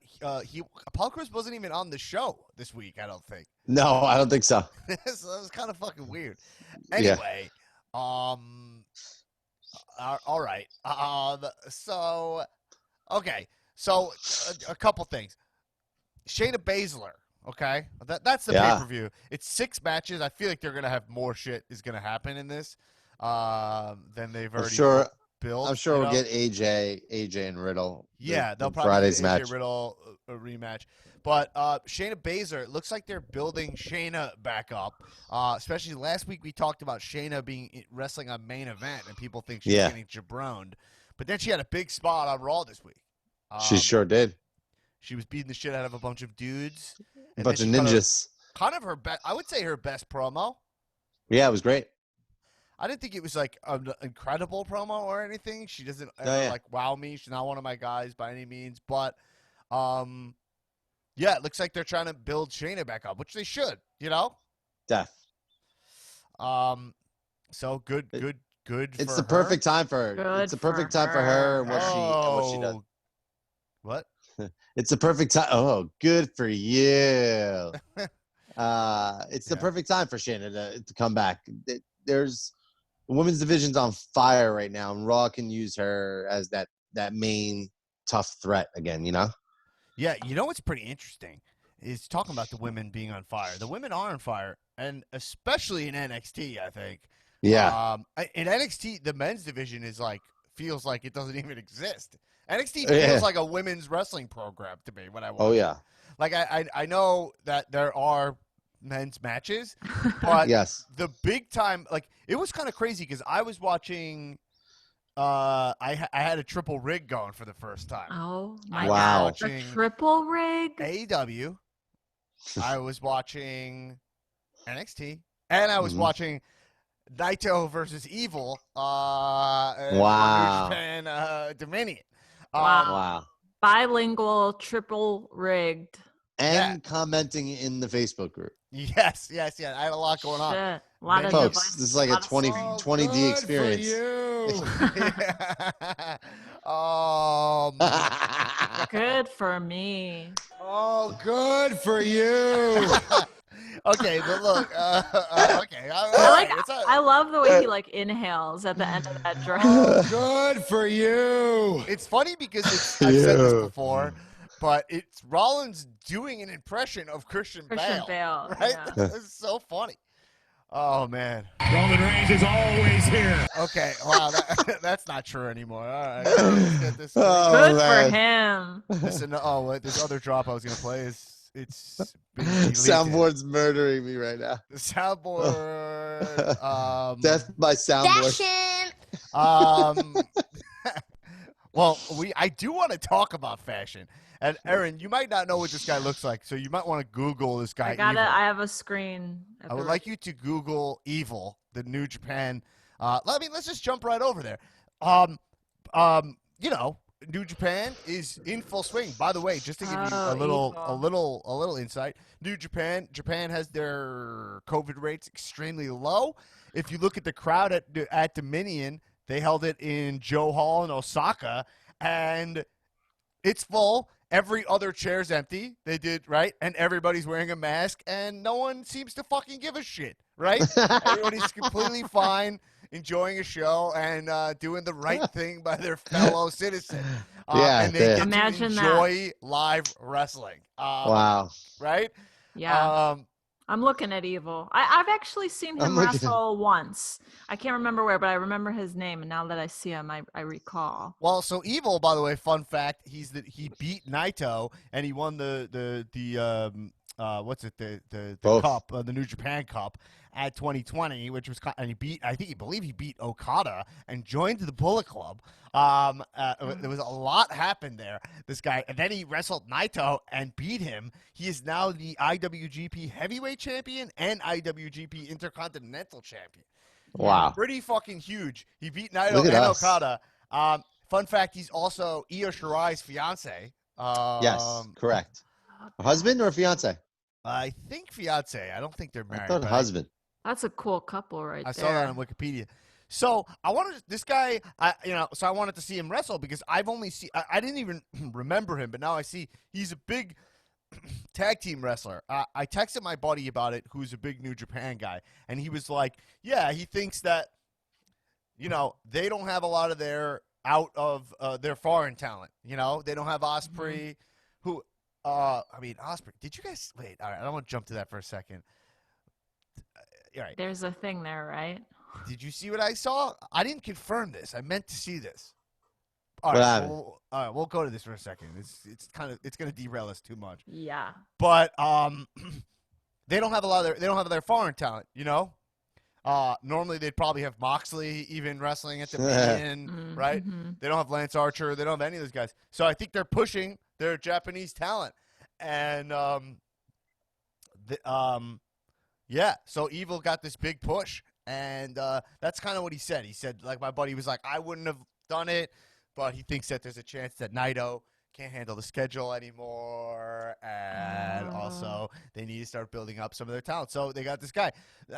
Apollo Crews wasn't even on the show this week, I don't think.
No, I don't think so.
So that was kind of fucking weird. Anyway, all right. So a couple things. Shayna Baszler, okay? That's the pay-per-view. It's 6 matches. I feel like they're going to have more shit is going to happen in this than they've already built.
I'm sure we'll get AJ and Riddle.
Yeah, they'll probably
Friday's
get AJ
match.
Riddle a rematch. But Shayna Baszler, it looks like they're building Shayna back up. Especially last week we talked about Shayna wrestling on Main Event, and people think she's getting jabroned. But then she had a big spot on Raw this week.
She sure did.
She was beating the shit out of a bunch of dudes.
A bunch of ninjas.
kind of her best. I would say her best promo.
Yeah, it was great.
I didn't think it was like an incredible promo or anything. She doesn't ever like wow me. She's not one of my guys by any means, but yeah, it looks like they're trying to build Shayna back up, which they should, you know.
Death.
So good.
It's
for
the perfect time for her.
Good
It's the perfect
for
time for her.
her.
What she does.
What?
It's the perfect time. Oh, good for you. It's the perfect time for Shayna to come back. There's the women's division's on fire right now, and Raw can use her as that main tough threat again. You know?
Yeah, you know what's pretty interesting is talking about the women being on fire. The women are on fire, and especially in NXT, I think.
Yeah.
In NXT, the men's division feels like it doesn't even exist. NXT feels like a women's wrestling program to me when I watch.
Oh yeah.
Like I know that there are men's matches, but
Yes.
the big time, like it was kind of crazy because I was watching. I had a triple rig going for the first time.
Oh my
Wow.
God! A triple rig.
AEW. I was watching NXT, and I was watching Naito versus Evil.
Wow.
New Japan Dominion.
Wow. Bilingual, triple rigged.
And commenting in the Facebook group.
Yes. I had a lot going on.
Shit. A lot of
Folks,
devices,
this is like a 20D experience.
Good for me.
Oh, good for you.
Okay, but look. Okay.
I love the way he like inhales at the end of that drop.
Good for you.
It's funny because I've said this before, but it's Rollins doing an impression of Christian Bale. Right?
Yeah.
It's so funny. Oh, man.
Roman Reigns is always here.
Okay, wow, that's not true anymore. All right, let's get this.
Good for him.
Listen, this other drop I was going to play it's being deleted.
Soundboard's murdering me right now.
The soundboard.
Death by soundboard.
Well, I do want to talk about fashion. And Erin, you might not know what this guy looks like, so you might want to Google this guy.
I have a screen.
I would like you to Google Evil, the New Japan. Let's just jump right over there. New Japan is in full swing. By the way, just to give you a little insight, Japan has their COVID rates extremely low. If you look at the crowd at Dominion, they held it in Joe Hall in Osaka, and it's full. Every other chair's empty. They did, right? And everybody's wearing a mask, and no one seems to fucking give a shit, right? Everybody's completely fine, enjoying a show and doing the right thing by their fellow citizen. And they get to enjoy live wrestling.
Wow.
Right?
Yeah. I'm looking at Evil. I've actually seen him wrestle once. I can't remember where, but I remember his name, and now that I see him, I recall.
Well, so Evil, by the way, fun fact, he beat Naito, and he won the cup, the New Japan Cup at 2020, which was, and he beat Okada and joined the Bullet Club. There was a lot happened there. This guy, and then he wrestled Naito and beat him. He is now the IWGP Heavyweight Champion and IWGP Intercontinental Champion.
Wow,
pretty fucking huge. He beat Naito and Okada. Fun fact: he's also Io Shirai's fiance.
Yes, correct. A husband or a fiance?
I think fiance. I don't think they're married.
I thought husband.
That's a cool couple right there.
I saw that on Wikipedia. So I wanted this guy, so I wanted to see him wrestle because I've only seen, I didn't even remember him, but now I see he's a big tag team wrestler. I texted my buddy about it, who's a big New Japan guy, and he was like, yeah, he thinks that, they don't have a lot of their their foreign talent. They don't have Osprey, who, Osprey, did you guys, wait, all right, I don't want to jump to that for a second. All right.
There's a thing there, right?
Did you see what I saw? I didn't confirm this. I meant to see this. All right, we'll go to this for a second. It's going to derail us too much.
Yeah.
But they don't have their foreign talent. Normally they'd probably have Moxley even wrestling at the beginning, right? They don't have Lance Archer. They don't have any of those guys. So I think they're pushing their Japanese talent, and yeah. So Evil got this big push, and that's kind of what he said. He said, like, my buddy was like, I wouldn't have done it, but he thinks that there's a chance that Naito can't handle the schedule anymore, and also they need to start building up some of their talent. So they got this guy.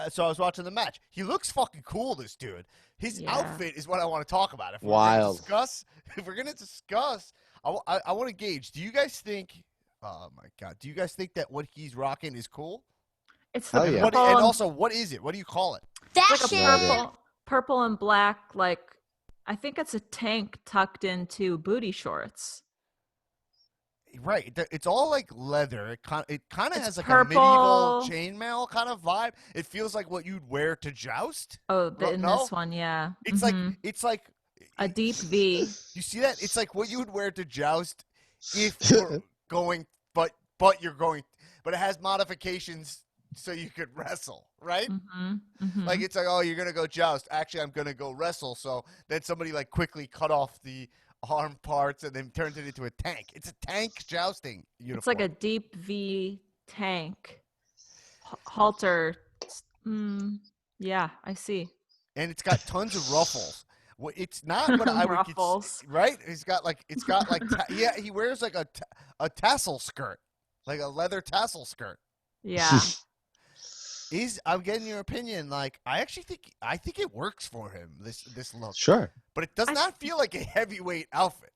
So I was watching the match. He looks fucking cool, this dude. His outfit is what I want to talk about.
Wild.
If we're gonna discuss, I want to gauge. Do you guys think? Oh my god! Do you guys think that what he's rocking is cool?
It's the
Hell yeah.
purple
And also, what is it? What do you call it?
it's like a purple and black, like I think it's a tank tucked into booty shorts.
Right. It's all like leather. It kind of has like
purple.
a medieval chainmail kind of vibe. It feels like what you'd wear to joust.
Oh,
No?
this one, yeah.
It's like
a deep V.
You see that? It's like what you would wear to joust if you're going, but you're going, but it has modifications so you could wrestle, right? Like it's like, oh, you're gonna go joust. Actually, I'm gonna go wrestle. So then somebody like quickly cut off the arm parts and then turns it into a tank. It's a tank jousting uniform.
It's like a deep V tank halter. Yeah, I see.
And it's got tons of ruffles. Well, it's not what I would
Ruffles.
right? It's got like yeah. He wears like a tassel skirt, like a leather tassel skirt.
Yeah.
I'm getting your opinion. Like I think it works for him. This look.
Sure.
But it does not feel like a heavyweight outfit.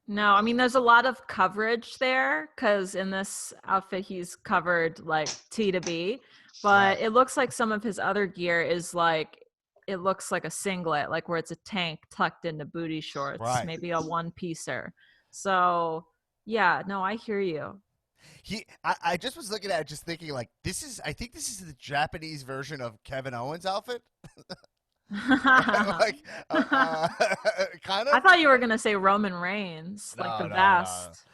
No, I mean, there's a lot of coverage there because in this outfit, he's covered like T to B, but it looks like some of his other gear is like, it looks like a singlet, like where it's a tank tucked into booty shorts, maybe a one-piecer. So, yeah, no, I hear you.
I just was looking at it, just thinking like, I think this is the Japanese version of Kevin Owens' outfit. Like, kind of.
I thought you were gonna say Roman Reigns, like the vest.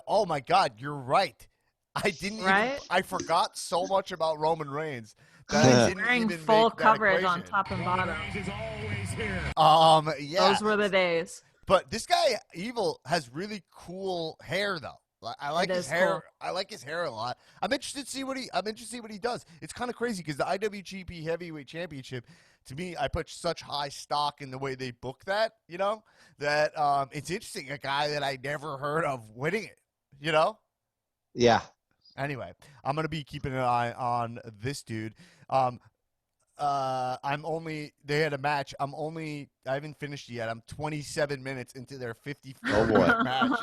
Oh my God, you're right. I didn't. I forgot so much about Roman Reigns that I didn't
wearing
even
full
make that
coverage
equation.
on top and bottom.
Yeah.
Those were the days.
But this guy Evil has really cool hair though. I like his hair.
Cool.
I like his hair a lot. I'm interested to see what he does. It's kind of crazy because the IWGP Heavyweight Championship, to me, I put such high stock in the way they book that. You know that it's interesting. A guy that I never heard of winning it. You know.
Yeah.
Anyway, I'm gonna be keeping an eye on this dude. They had a match. I haven't finished yet. I'm 27 minutes into their 54 match.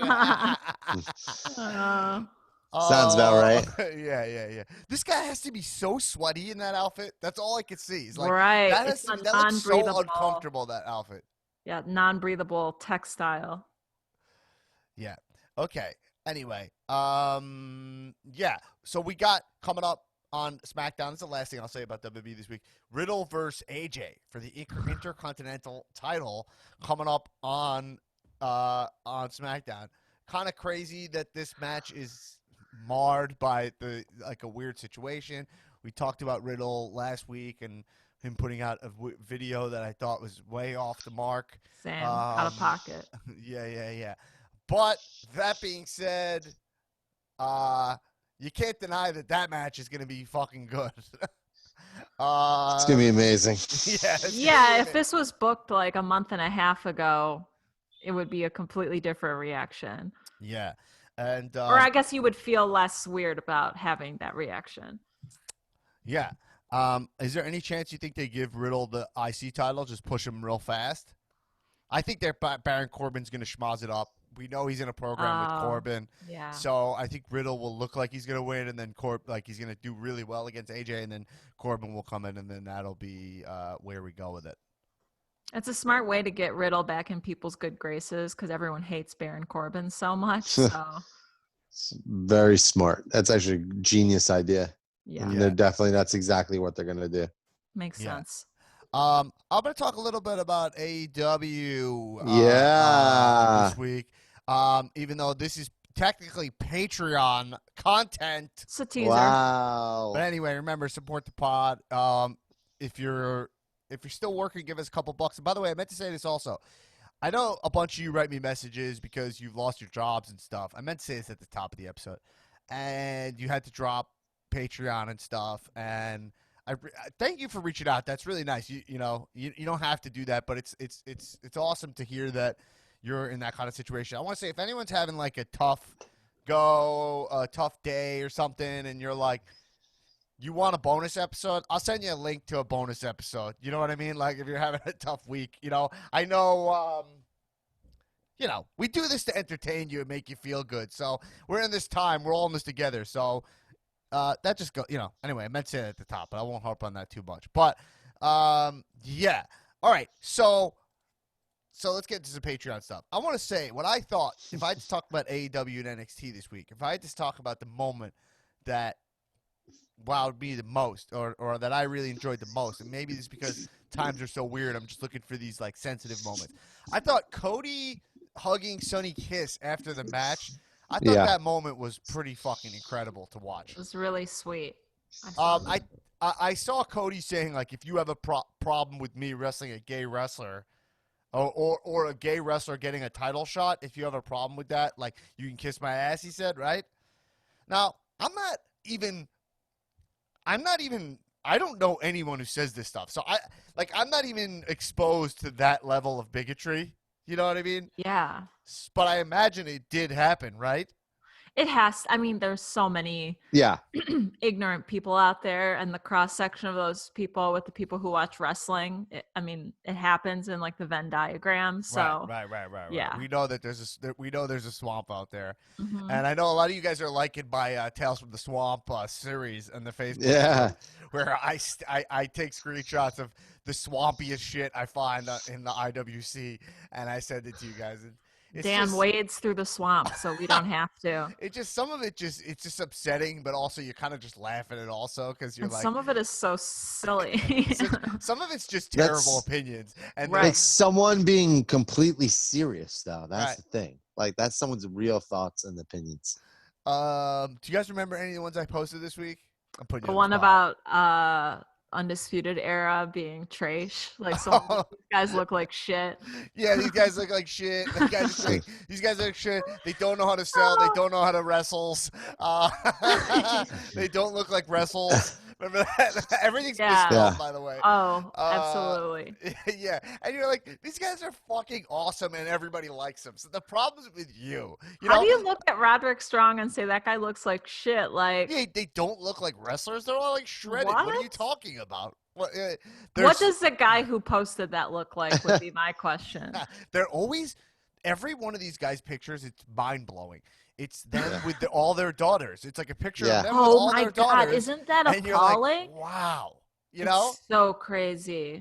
Sounds about right.
Yeah. This guy has to be so sweaty in that outfit. That's all I could see. It's like,
right.
That looks so uncomfortable, that outfit.
Yeah, non-breathable textile.
Yeah. Okay. Anyway, yeah. So we got coming up on SmackDown. This is the last thing I'll say about WWE this week. Riddle versus AJ for the Intercontinental title coming up on SmackDown. Kind of crazy that this match is marred by a weird situation. We talked about Riddle last week and him putting out a video that I thought was way off the mark.
Same, out of pocket.
Yeah. But that being said, you can't deny that match is going to be fucking good.
It's going to be amazing.
Yeah, if this was booked like a month and a half ago, it would be a completely different reaction.
Yeah. And
or I guess you would feel less weird about having that reaction.
Yeah. Is there any chance you think they give Riddle the IC title, just push him real fast? I think Baron Corbin's going to schmoz it up. We know he's in a program with Corbin.
Yeah.
So I think Riddle will look like he's going to win, and then he's going to do really well against AJ, and then Corbin will come in, and then that'll be where we go with it.
It's a smart way to get Riddle back in people's good graces because everyone hates Baron Corbin so much. So.
It's very smart. That's actually a genius idea.
Yeah.
And that's exactly what they're going to do.
Makes sense.
I'm going to talk a little bit about AEW this week. Even though this is technically Patreon content.
It's a teaser.
Wow.
But anyway, remember, support the pod. If you're still working, give us a couple bucks. And by the way, I meant to say this also. I know a bunch of you write me messages because you've lost your jobs and stuff. I meant to say this at the top of the episode. And you had to drop Patreon and stuff, and I thank you for reaching out. That's really nice. You don't have to do that, but it's awesome to hear that you're in that kind of situation. I want to say if anyone's having like a tough day or something, and you're like, you want a bonus episode, I'll send you a link to a bonus episode. You know what I mean? Like if you're having a tough week, I know, we do this to entertain you and make you feel good. So we're in this time. We're all in this together. So that just go, anyway, I meant to say it at the top, but I won't harp on that too much. But yeah. All right. So let's get into some Patreon stuff. I want to say what I thought, if I had to talk about AEW and NXT this week, if I had to talk about the moment that wowed me the most or that I really enjoyed the most, and maybe it's because times are so weird, I'm just looking for these like sensitive moments. I thought Cody hugging Sonny Kiss after the match, I thought that moment was pretty fucking incredible to watch.
It was really sweet.
I saw Cody saying like, if you have a problem with me wrestling a gay wrestler or a gay wrestler getting a title shot, if you have a problem with that, like you can kiss my ass, he said, right? Now, I don't know anyone who says this stuff. So I'm not even exposed to that level of bigotry. You know what I mean?
Yeah.
But I imagine it did happen, right?
It has. I mean, there's so many ignorant people out there, and the cross section of those people with the people who watch wrestling. It happens in like the Venn diagram. So
right.
Yeah.
We know that there's a swamp out there,
Mhm.
and I know a lot of you guys are liking my Tales from the Swamp series on the Facebook.
Yeah.
Group, where I take screenshots of the swampiest shit I find in the IWC, and I send it to you guys.
Dan wades through the swamp, so we don't have to.
Some of it's just upsetting, but also you kind of just laugh at it also because you're
And
like,
some of it is so silly.
some of it's just terrible opinions, and
Right.
It's someone being completely serious, though. That's
Right.
the thing. Like that's someone's real thoughts and opinions.
Do you guys remember any of the ones I posted this week? I'm putting you
The
on
one
the spot.
about Undisputed Era being trash. Like, some of these guys look like shit.
Yeah, these guys look like shit. These guys look like shit. They don't know how to sell. They don't know how to wrestle. They don't look like wrestles. Remember that? Everything's misspelled, by the way.
Oh, absolutely.
Yeah, and you're like, these guys are fucking awesome, and everybody likes them. So the problem's with you.
How do you look at Roderick Strong and say that guy looks like shit? Like,
they don't look like wrestlers. They're all like shredded. What are you talking about? What
does the guy who posted that look like would be my question.
They're always, every one of these guys' pictures, it's mind-blowing. It's them with all their daughters. It's like a picture of them with all their daughters.
Oh my God, isn't that appalling?
And you're like, wow.
It's so crazy.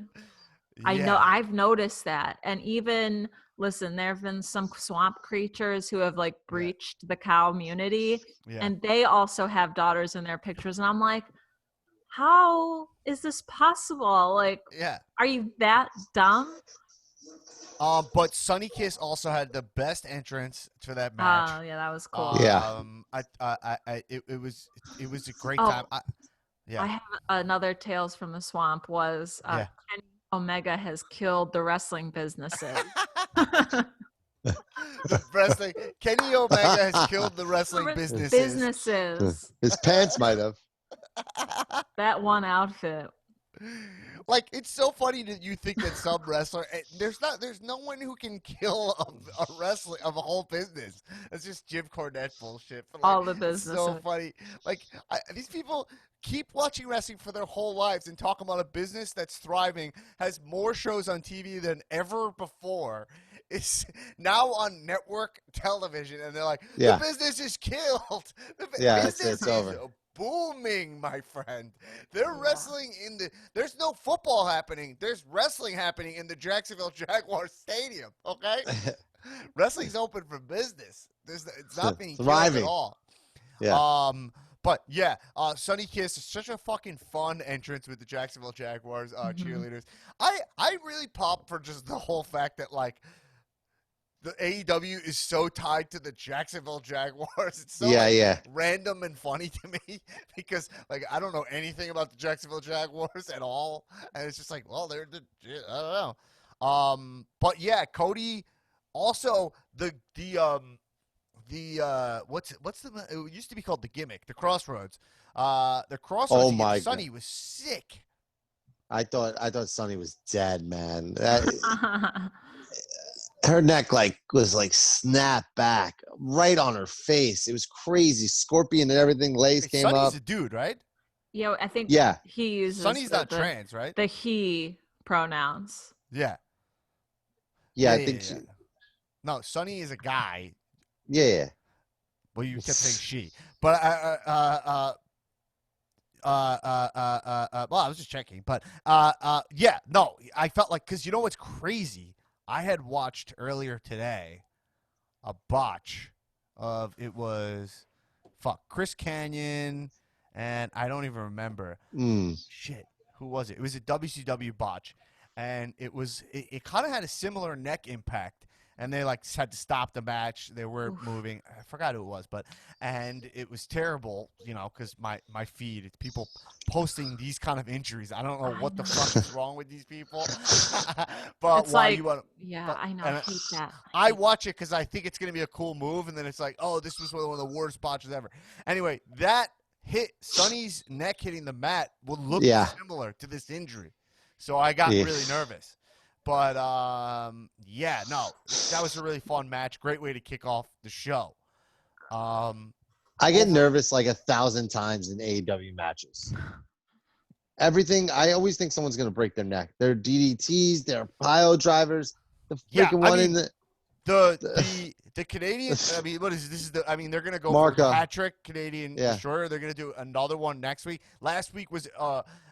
Yeah.
I know, I've noticed that. And even, listen, there have been some swamp creatures who have like breached the cow immunity, and they also have daughters in their pictures. And I'm like, how is this possible? Like, are you that dumb?
But Sonny Kiss also had the best entrance to that match.
Oh, yeah, that was cool.
It was a great time.
I have another Tales from the Swamp was Kenny Omega has killed the wrestling businesses.
Kenny Omega has killed the wrestling businesses.
His pants might have.
That one outfit.
Like, it's so funny that you think that some wrestler, there's no one who can kill a whole business. It's just Jim Cornette bullshit. But, like,
all the business.
It's so funny. Like, these people keep watching wrestling for their whole lives and talk about a business that's thriving, has more shows on TV than ever before. It's now on network television, and they're like, the business is killed. The business
it's over.
Booming, my friend. They're wrestling there's no football happening. There's wrestling happening in the Jacksonville Jaguars Stadium, okay? Wrestling's open for business. It's not being thriving at all.
Yeah.
But yeah, Sonny Kiss is such a fucking fun entrance with the Jacksonville Jaguars cheerleaders. I really popped for just the whole fact that, like, the AEW is so tied to the Jacksonville Jaguars. It's so random and funny to me because, like, I don't know anything about the Jacksonville Jaguars at all, and it's just like, well, I don't know. But yeah, Cody also the what's the it used to be called the Gimmick, the Crossroads. The Crossroads
Oh
against
my
Sonny
God.
was sick.
I thought Sonny was dead, man. Her neck was snapped back right on her face. It was crazy. Scorpion and everything. Lace
Hey,
came
Sonny's
up.
a dude, right?
Yeah, I think
Yeah.
he uses
Sonny's not
the
trans, right?
the he pronouns.
Yeah.
Yeah, I think.
Yeah. No, Sonny is a guy.
Yeah.
Well, you kept saying she, but well, I was just checking, but yeah, no, I felt like, because you know what's crazy? I had watched earlier today a botch of, it was Chris Canyon, and I don't even remember. Shit, who was it? It was a WCW botch, and it kind of had a similar neck impact. And they had to stop the match. They weren't moving. I forgot who it was, and it was terrible, because my feed, it's people posting these kind of injuries. I don't know what the fuck is wrong with these people. But
It's
why
like,
you want?
yeah, I know. I hate that.
I watch it because I think it's gonna be a cool move, and then it's like, oh, this was one of the worst botches ever. Anyway, that hit, Sonny's neck hitting the mat will look similar to this injury, so I got really nervous. But, yeah, no, that was a really fun match. Great way to kick off the show.
I get nervous 1,000 times in AEW matches. Everything, I always think someone's going to break their neck. They're DDTs, they're pile drivers. The freaking one in the...
The Canadian, I mean, what is this? They're going to go
Marco.
for Patrick, Canadian Destroyer. They're going to do another one next week. Last week was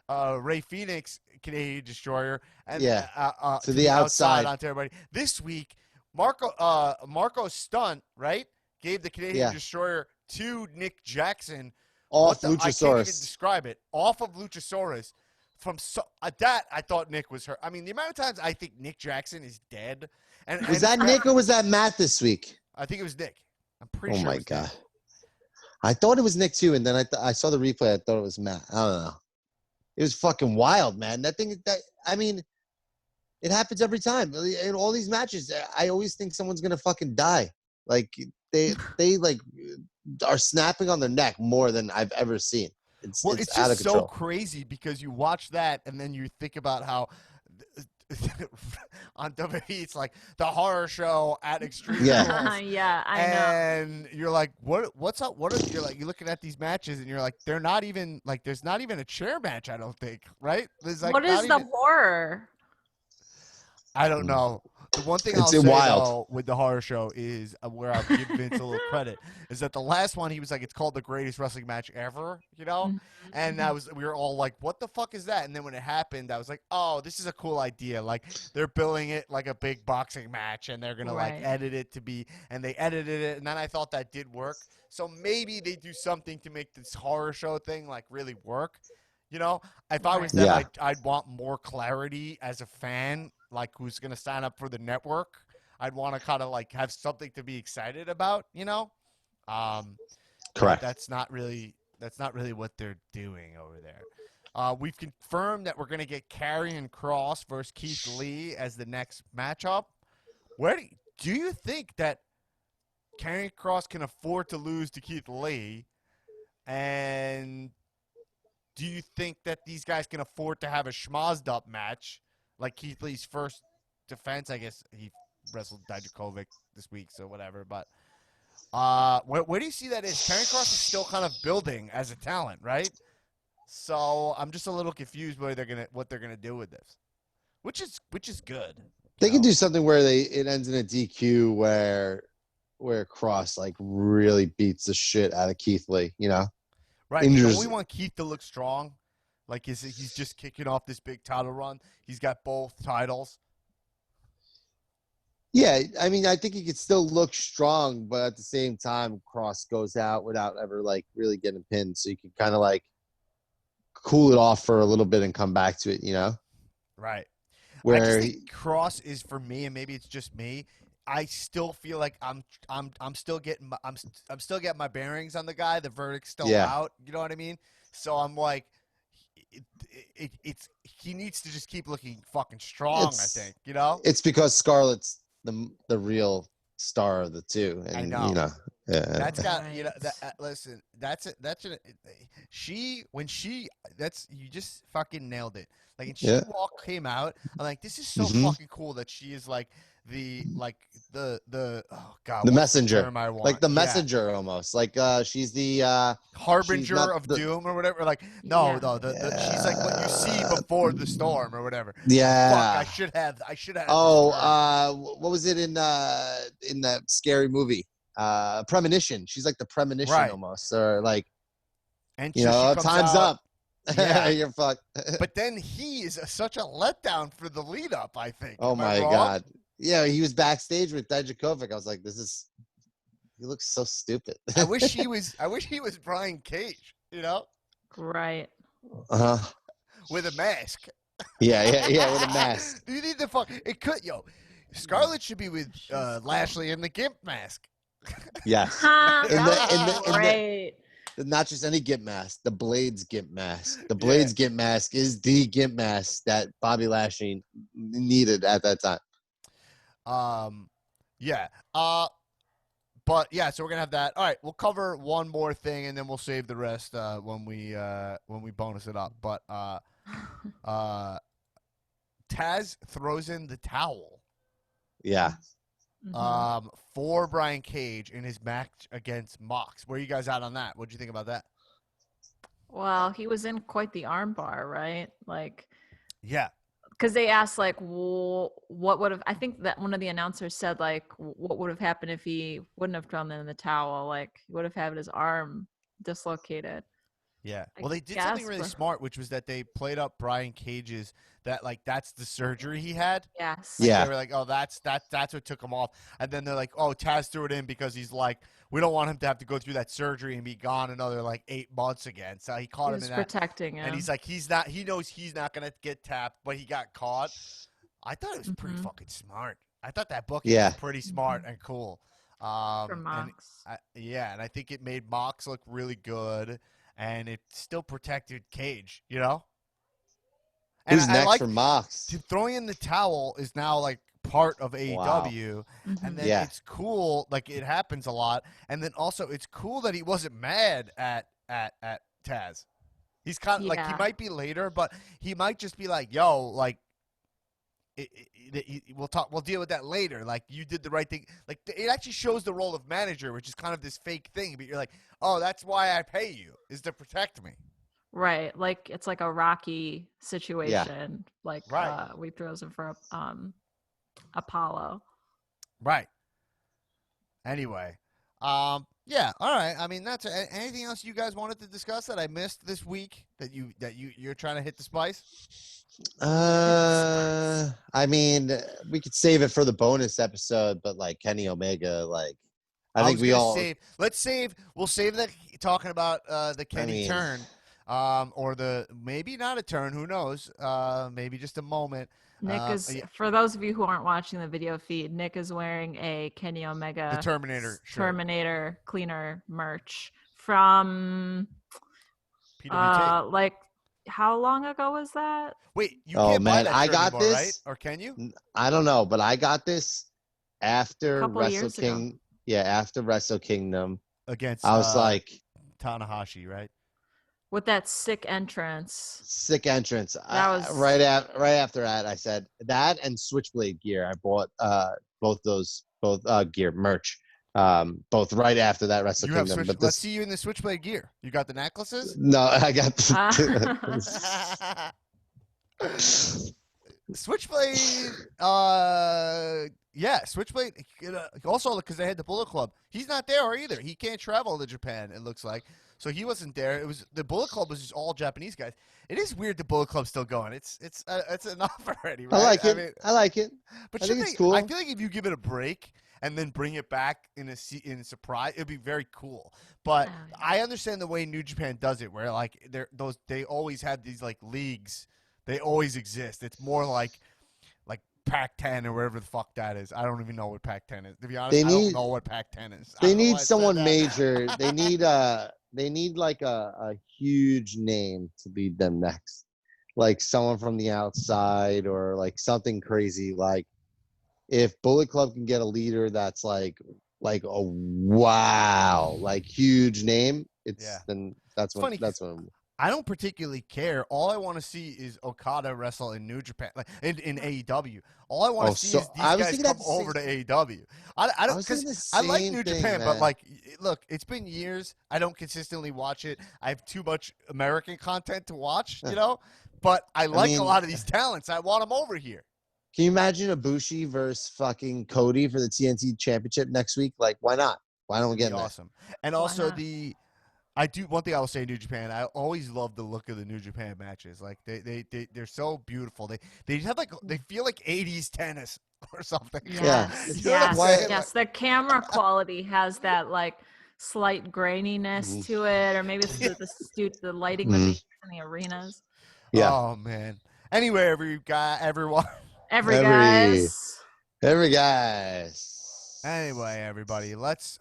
Ray Phoenix, Canadian Destroyer, and
to the outside
onto everybody. This week, Marco Stunt, right, gave the Canadian Destroyer to Nick Jackson
off
Luchasaurus. I can't even describe it. Off of Luchasaurus. That I thought Nick was hurt. I mean, the amount of times I think Nick Jackson is dead.
Was that Nick or was that Matt this week?
I think it was Nick. I'm pretty sure.
Oh my God. Nick. I thought it was Nick too, and then I saw the replay. I thought it was Matt. I don't know. It was fucking wild, man. I mean, it happens every time. In all these matches, I always think someone's gonna fucking die. They are snapping on their neck more than I've ever seen. It's
just
out of control.
So crazy because you watch that and then you think about how on WWE it's like the horror show at Extreme Rules.
Yeah, I know.
And you're like, what's up? You're looking at these matches and you're like, they're not even there's not even a chair match, I don't think, right?
What is the horror?
I don't know. The one thing I'll say though, with the horror show is where I'll give Vince a little credit is that the last one he was like, it's called the greatest wrestling match ever, and we were all like, what the fuck is that? And then when it happened, I was like, oh, this is a cool idea. Like they're billing it like a big boxing match, and they're gonna edit it to be, and they edited it, and then I thought that did work. So maybe they do something to make this horror show thing really work. If I was them, I'd want more clarity as a fan. Who's going to sign up for the network. I'd want to kind of have something to be excited about,
Correct.
That's not really what they're doing over there. We've confirmed that we're going to get Karrion Kross versus Keith Lee as the next matchup. Do you think that Karrion Kross can afford to lose to Keith Lee? And do you think that these guys can afford to have a schmozzed up match? Like Keith Lee's first defense, I guess he wrestled Dijakovic this week, so whatever. But where do you see that is? Karrion Kross is still kind of building as a talent, right? So I'm just a little confused what they're gonna do with this, which is good.
They can do something where it ends in a DQ where Kross really beats the shit out of Keith Lee,
Right. Don't we want Keith to look strong? He's just kicking off this big title run. He's got both titles.
Yeah, I mean, I think he could still look strong, but at the same time, Kross goes out without ever really getting pinned, so you can kind of cool it off for a little bit and come back to it,
Right.
Where
I just think Kross is, for me, and maybe it's just me, I still feel like I'm still getting my bearings on the guy. The verdict's still out. You know what I mean? So I'm like. He needs to just keep looking fucking strong. I think
it's because Scarlett's the real star of the two, and
I know.
Yeah.
That's got you know.
Right.
Listen, that's it. That's an, she when she. That's you just fucking nailed it. Like, and she
Yeah.
came out. I'm like, this is so
Mhm.
fucking cool that she is like the oh god,
The
what's the
messenger,
term I want?
like the
Yeah.
messenger almost. Like she's the
Harbinger
not
of
the
doom or whatever. Like, no,
Yeah.
no, she's like what you see before the storm or whatever.
yeah.
Oh, fuck, I should have this
Oh,
term.
what was it in that scary movie? Premonition. She's like the premonition
Right.
almost, or like
And
you
so she
know,
comes
time's
out,
up.
Yeah.
You're fucked.
But then he is such a letdown for the lead up, I think.
Oh
Am I
my
wrong?
god. Yeah, he was backstage with Dijakovic. I was like, he looks so stupid.
I wish he was Brian Cage, you know,
Right.
Uh-huh.
with a mask.
Yeah, with a mask.
You need the fuck. It could, Scarlett should be with Lashley in the Gimp mask.
Yes.
Ha,
In
that
the-
was great.
Not just any Gimp mask, the Blades Gimp mask. The Blades Gimp mask is the Gimp mask that Bobby Lashley needed at that time.
Yeah. But yeah, so we're gonna have that. All right, we'll cover one more thing and then we'll save the rest when we bonus it up. But Taz throws in the towel.
Yeah.
For Brian Cage in his match against Mox. Where are you guys out on that? What'd you think about that?
Well, he was in quite the armbar, right? Like,
Yeah.
because they asked, like, what would have, I think that one of the announcers said, like, what would have happened if he wouldn't have thrown in the towel? Like, he would have had his arm dislocated.
Yeah.
I
Well, they did something
guess,
really
but-
smart, which was that they played up Brian Cage's that's the surgery he had.
Yes.
Like,
Yeah.
They were like, oh, that's what took him off. And then they're like, oh, Taz threw it in because he's like, we don't want him to have to go through that surgery and be gone another 8 months again. So he caught
He
him
was
in that.
protecting him.
And he's like, he knows he's not going to get tapped, but he got caught. I thought it was pretty fucking smart. I thought that booking was pretty smart and cool.
For
And
Mox.
and I think it made Mox look really good, and it still protected Cage, you know? And
Who's
I
next
like
for Mox?
throwing in the towel is now part of AEW, and then
Yeah.
it's cool. Like, it happens a lot, and then also it's cool that he wasn't mad at Taz. He's kind of like, he might be later, but he might just be like, yo, like, we'll deal with that later. Like, you did the right thing. Like, it actually shows the role of manager, which is kind of this fake thing, but you're like, oh, that's why I pay you, is to protect me.
Right. Like, it's like a Rocky situation. Like,
Right.
we throws him for Apollo.
Right. Anyway, yeah. All right. I mean, that's anything else you guys wanted to discuss that I missed this week that you're trying to hit the spice?
I mean, we could save it for the bonus episode, but like Kenny Omega, like I think we all
We'll save that talking about the Kenny turn. Or maybe not a turn, who knows? Maybe just a moment.
Nick is, for those of you who aren't watching the video feed, Nick is wearing a Kenny Omega
the Terminator shirt.
Terminator cleaner merch from
PWT.
like, how long ago was that?
Wait, you can't buy that
I
shirt
got
anymore,
this.
right? Or can you?
I don't know, but I got this after
Couple
Wrestle
years ago.
King. Yeah, after Wrestle Kingdom.
Against
I was like
Tanahashi, right?
With that sick entrance.
sick entrance.
That was
right after that. I said that and Switchblade gear. I bought both gear merch. Both right after that Wrestle
You have
Kingdom. But
let's see you in the Switchblade gear. You got the necklaces?
No, I got
Switchblade, yeah, Switchblade. Also, because they had the Bullet Club, he's not there either. He can't travel to Japan. It looks like, so he wasn't there. It was the Bullet Club was just all Japanese guys. It is weird the Bullet Club's still going. It's enough already. Right?
I like it.
mean,
I like it.
but
I think it's
I
cool.
feel like if you give it a break and then bring it back in surprise, it'd be very cool. But
Oh, yeah.
I understand the way New Japan does it, where like they always have these like leagues. They always exist. It's more like Pac-10 or wherever the fuck that is. I don't even know what Pac-10 is. To be honest, I don't know what Pac-10 is.
They need someone major. They need like a huge name to lead them next. Like someone from the outside or like something crazy. Like if Bullet Club can get a leader that's like like a wow, like huge name,
Yeah.
then that's
It's funny
when
'cause I don't particularly care. All I want to see is Okada wrestle in New Japan, like in AEW. All I want to see is these
I was
guys
thinking
come
that
over to AEW. I don't
was thinking
because
the
I like
same
New
thing,
Japan, but
man.
like, look, it's been years. I don't consistently watch it. I have too much American content to watch, you know. But I like a
mean,
lot of these talents. I want them over here.
Can you imagine Ibushi versus fucking Cody for the TNT Championship next week? Like, why not? Why don't we
It'd
get
be
that?
awesome. And
Why
also
not?
I do one thing I will say New Japan. I always love the look of the New Japan matches. Like they're so beautiful. They have like they feel like 80s tennis or something.
Yes,
You know what I'm
yes,
saying?
yes. The camera quality has that like slight graininess to it, or maybe it's the lighting that they use in the arenas.
Yeah.
Oh man. Anyway, everyone.
Every
Every guys.
Anyway, everybody, let's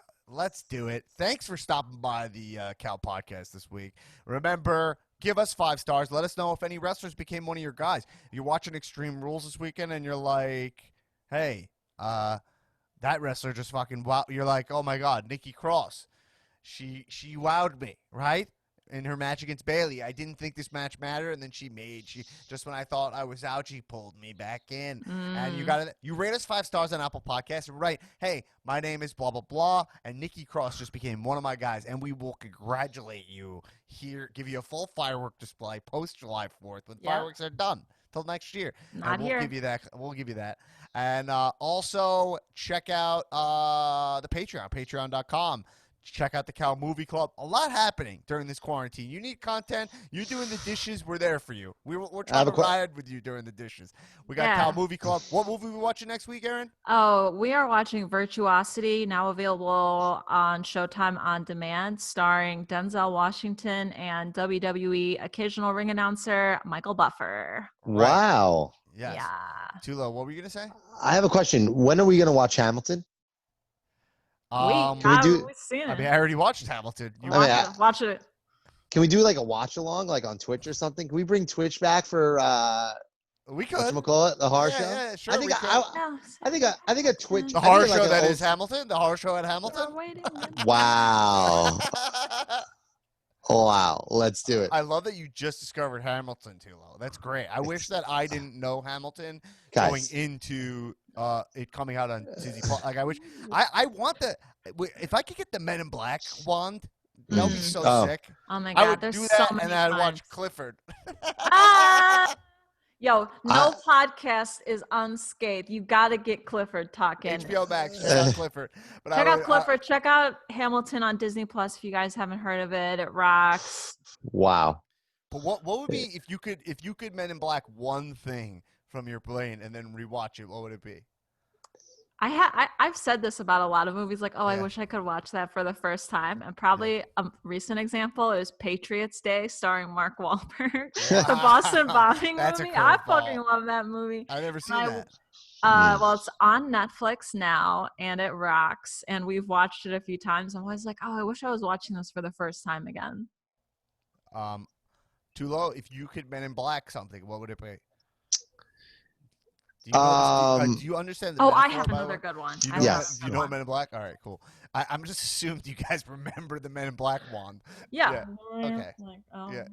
do it. Thanks for stopping by the Cal podcast this week. Remember, give us 5 stars. Let us know if any wrestlers became one of your guys. If you're watching Extreme Rules this weekend and you're like, hey, that wrestler just fucking wow. You're like, oh my God, Nikki Cross. She wowed me, right? In her match against Bailey. I didn't think this match mattered, and then she just when I thought I was out, she pulled me back in. And you rate us 5 stars on Apple Podcasts and write, hey, my name is blah blah blah, and Nikki Cross just became one of my guys, and we will congratulate you here, give you a full firework display post July 4th when fireworks are done till next year.
Not
and
here.
We'll give you that. And also check out the patreon.com. Check out the Cal Movie Club. A lot happening during this quarantine. You need content. You're doing the dishes. We're there for you. We're trying to ride with you during the dishes. We got Cal Movie Club. What movie we watching next week, Erin?
Oh, we are watching Virtuosity, now available on Showtime On Demand, starring Denzel Washington and WWE occasional ring announcer Michael Buffer.
Wow.
Yes.
Yeah.
Tullo, what were you going to say?
I have a question. When are we going to watch Hamilton?
Can
we do?
We've seen it.
I mean, I already watched Hamilton.
Watch it.
Can we do like a watch along, like on Twitch or something? Can we bring Twitch back for
we could
whatchamacallit, the horror show?
Yeah, sure.
I think I think a Twitch.
The horror
show
show that is Hamilton. The horror show at Hamilton.
Wow. Wow. Let's do it.
I love that you just discovered Hamilton, Tullo. That's great. I wish that I didn't know Hamilton going into it coming out on Disney Plus. Like I wish I want the if I could get the Men in Black wand, that would be so sick.
Oh my God,
I would
there's
do
so
that
many
and I'd
times.
watch Clifford.
Yo, no podcast is unscathed. You got to get Clifford talking.
HBO Max, check out Clifford. But
check out Clifford. Check out Hamilton on Disney Plus if you guys haven't heard of it. It rocks.
Wow.
But what would be if you could Men in Black one thing from your brain and then rewatch it? What would it be?
I've said this about a lot of movies, like, I wish I could watch that for the first time. And probably a recent example is Patriots Day, starring Mark Wahlberg, the Boston bombing movie. I fucking love that movie.
I've never seen that.
Well, it's on Netflix now, and it rocks. And we've watched it a few times. I'm always like, I wish I was watching this for the first time again.
Tullo, if you could Men in Black something, what would it be? Do you understand the
I
metaphor,
have
by the
another
way?
good one.
Do you know Men in Black? All right, cool. I'm just assumed you guys remember the Men in Black wand.
Yeah.
Okay.
Yeah.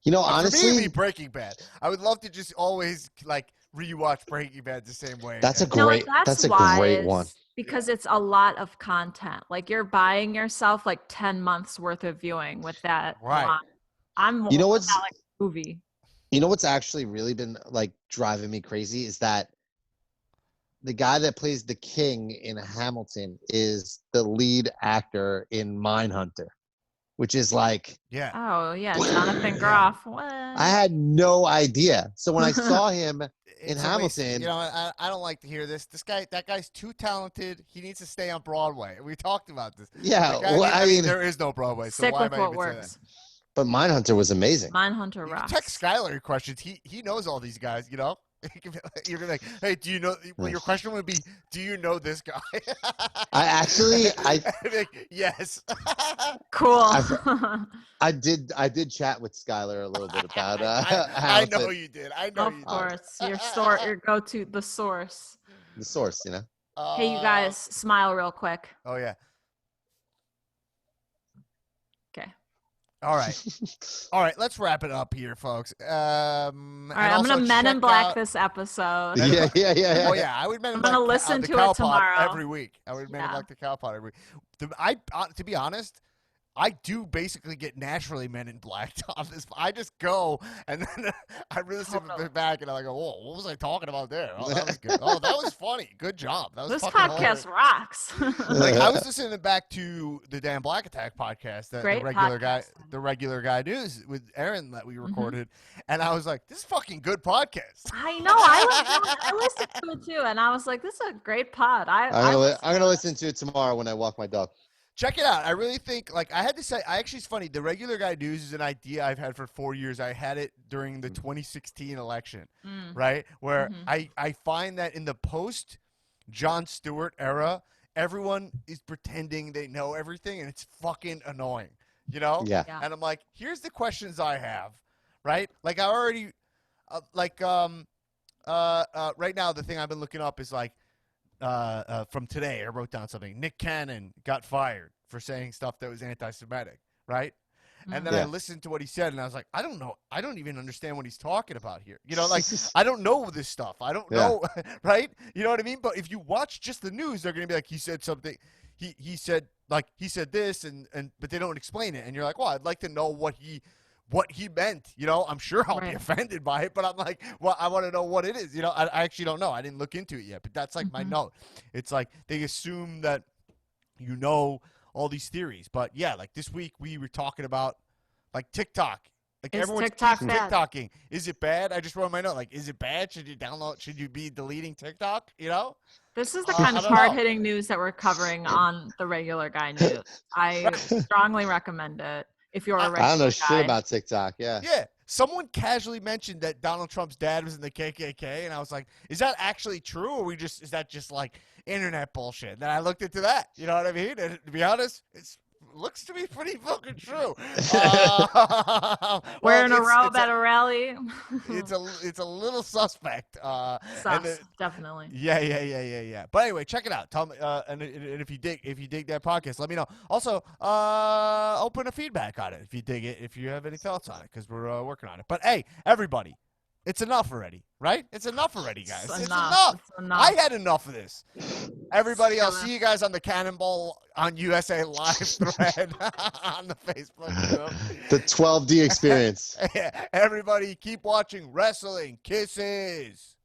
You know, honestly,
for me, Breaking Bad. I would love to just always like rewatch Breaking Bad the same way.
That's a
again.
great. That's a great one.
Because it's a lot of content. Like you're buying yourself like 10 months worth of viewing with that.
Right.
I'm.
You know what's
like movie.
You know what's actually really been like driving me crazy is that the guy that plays the king in Hamilton is the lead actor in Mindhunter, which is like
Jonathan Groff. What?
I had no idea. So when I saw him in Hamilton,
I don't like to hear this. That guy's too talented. He needs to stay on Broadway. We talked about this.
Yeah, I mean,
there is no Broadway, so
stick
why
with
am I
what
even saying
works.
that?
But Mindhunter was amazing.
Mindhunter rocks.
Text Skylar your questions. He knows all these guys. You know, you're gonna like, hey, do you know? Well, your question would be, do you know this guy?
I
yes.
Cool.
I did chat with Skylar a little bit about.
I know you did. I know you did.
Of course, your go to the source.
The source, you know.
Hey, you guys, smile real quick.
Oh yeah.
Okay.
All right. All right. Let's wrap it up here, folks.
All right, I'm gonna Men in Black this episode.
Yeah.
Oh yeah, I would Men in
I'm
Black
gonna listen
the
to
Cow
it
Pod
tomorrow.
every week. I would Men in
Yeah.
Black the Cow Pod every week. To be honest, I do basically get naturally Men in Black on this. I just go and then I really sit back and I'm like, whoa, what was I talking about there? Oh, that was good. Oh, that was funny. Good job. That was
This
fucking hilarious.
podcast rocks.
Like I was listening back to the Dan Black Attack podcast, the
Great
regular guy news with Erin that we recorded, and I was like, this is fucking good podcast.
I know. I listened to it too, and I was like, this is a great pod. I'm
gonna listen to it tomorrow when I walk my dog.
Check it out. I really think, like, I had to say, it's funny. The regular guy news is an idea I've had for 4 years. I had it during the 2016 election, right? Where I find that in the post Jon Stewart era, everyone is pretending they know everything, and it's fucking annoying, you know?
Yeah.
And I'm like, here's the questions I have, right? Like, I already, right now, the thing I've been looking up is like, from today, I wrote down something. Nick Cannon got fired for saying stuff that was anti-Semitic, right? And then I listened to what he said, and I was like, I don't know. I don't even understand what he's talking about here. You know, like, I don't know this stuff. I don't know, right? You know what I mean? But if you watch just the news, they're going to be like, he said something. He said this, but they don't explain it. And you're like, well, I'd like to know what he meant, you know. I'm sure I'll be offended by it, but I'm like, well, I want to know what it is, you know. I actually don't know. I didn't look into it yet, but that's like my note. It's like they assume that you know all these theories, but yeah, like this week we were talking about like TikTok. Like everyone's TikToking. Is it bad? I just wrote my note. Like, is it bad? Should you download? Should you be deleting TikTok? You know.
This is the kind of hard-hitting news that we're covering on the regular guy news. I strongly recommend it. If you're a regular
I don't know
guy.
shit about TikTok. Yeah.
Yeah. Someone casually mentioned that Donald Trump's dad was in the KKK, and I was like, is that actually true, or is that just like internet bullshit? And then I looked into that. You know what I mean? And to be honest, it looks to be pretty fucking true.
Wearing a robe at a rally.
It's a little suspect.
Definitely.
Yeah. But anyway, check it out. Tell me, and if you dig that podcast, let me know. Also, open a feedback on it if you dig it, if you have any thoughts on it, because we're working on it. But hey, everybody, it's enough already, right? It's enough already, guys. It's enough. I had enough of this. Everybody, I'll see you guys on the Cannonball on USA Live thread on the Facebook group.
The 12D experience.
Everybody, keep watching wrestling. Kisses.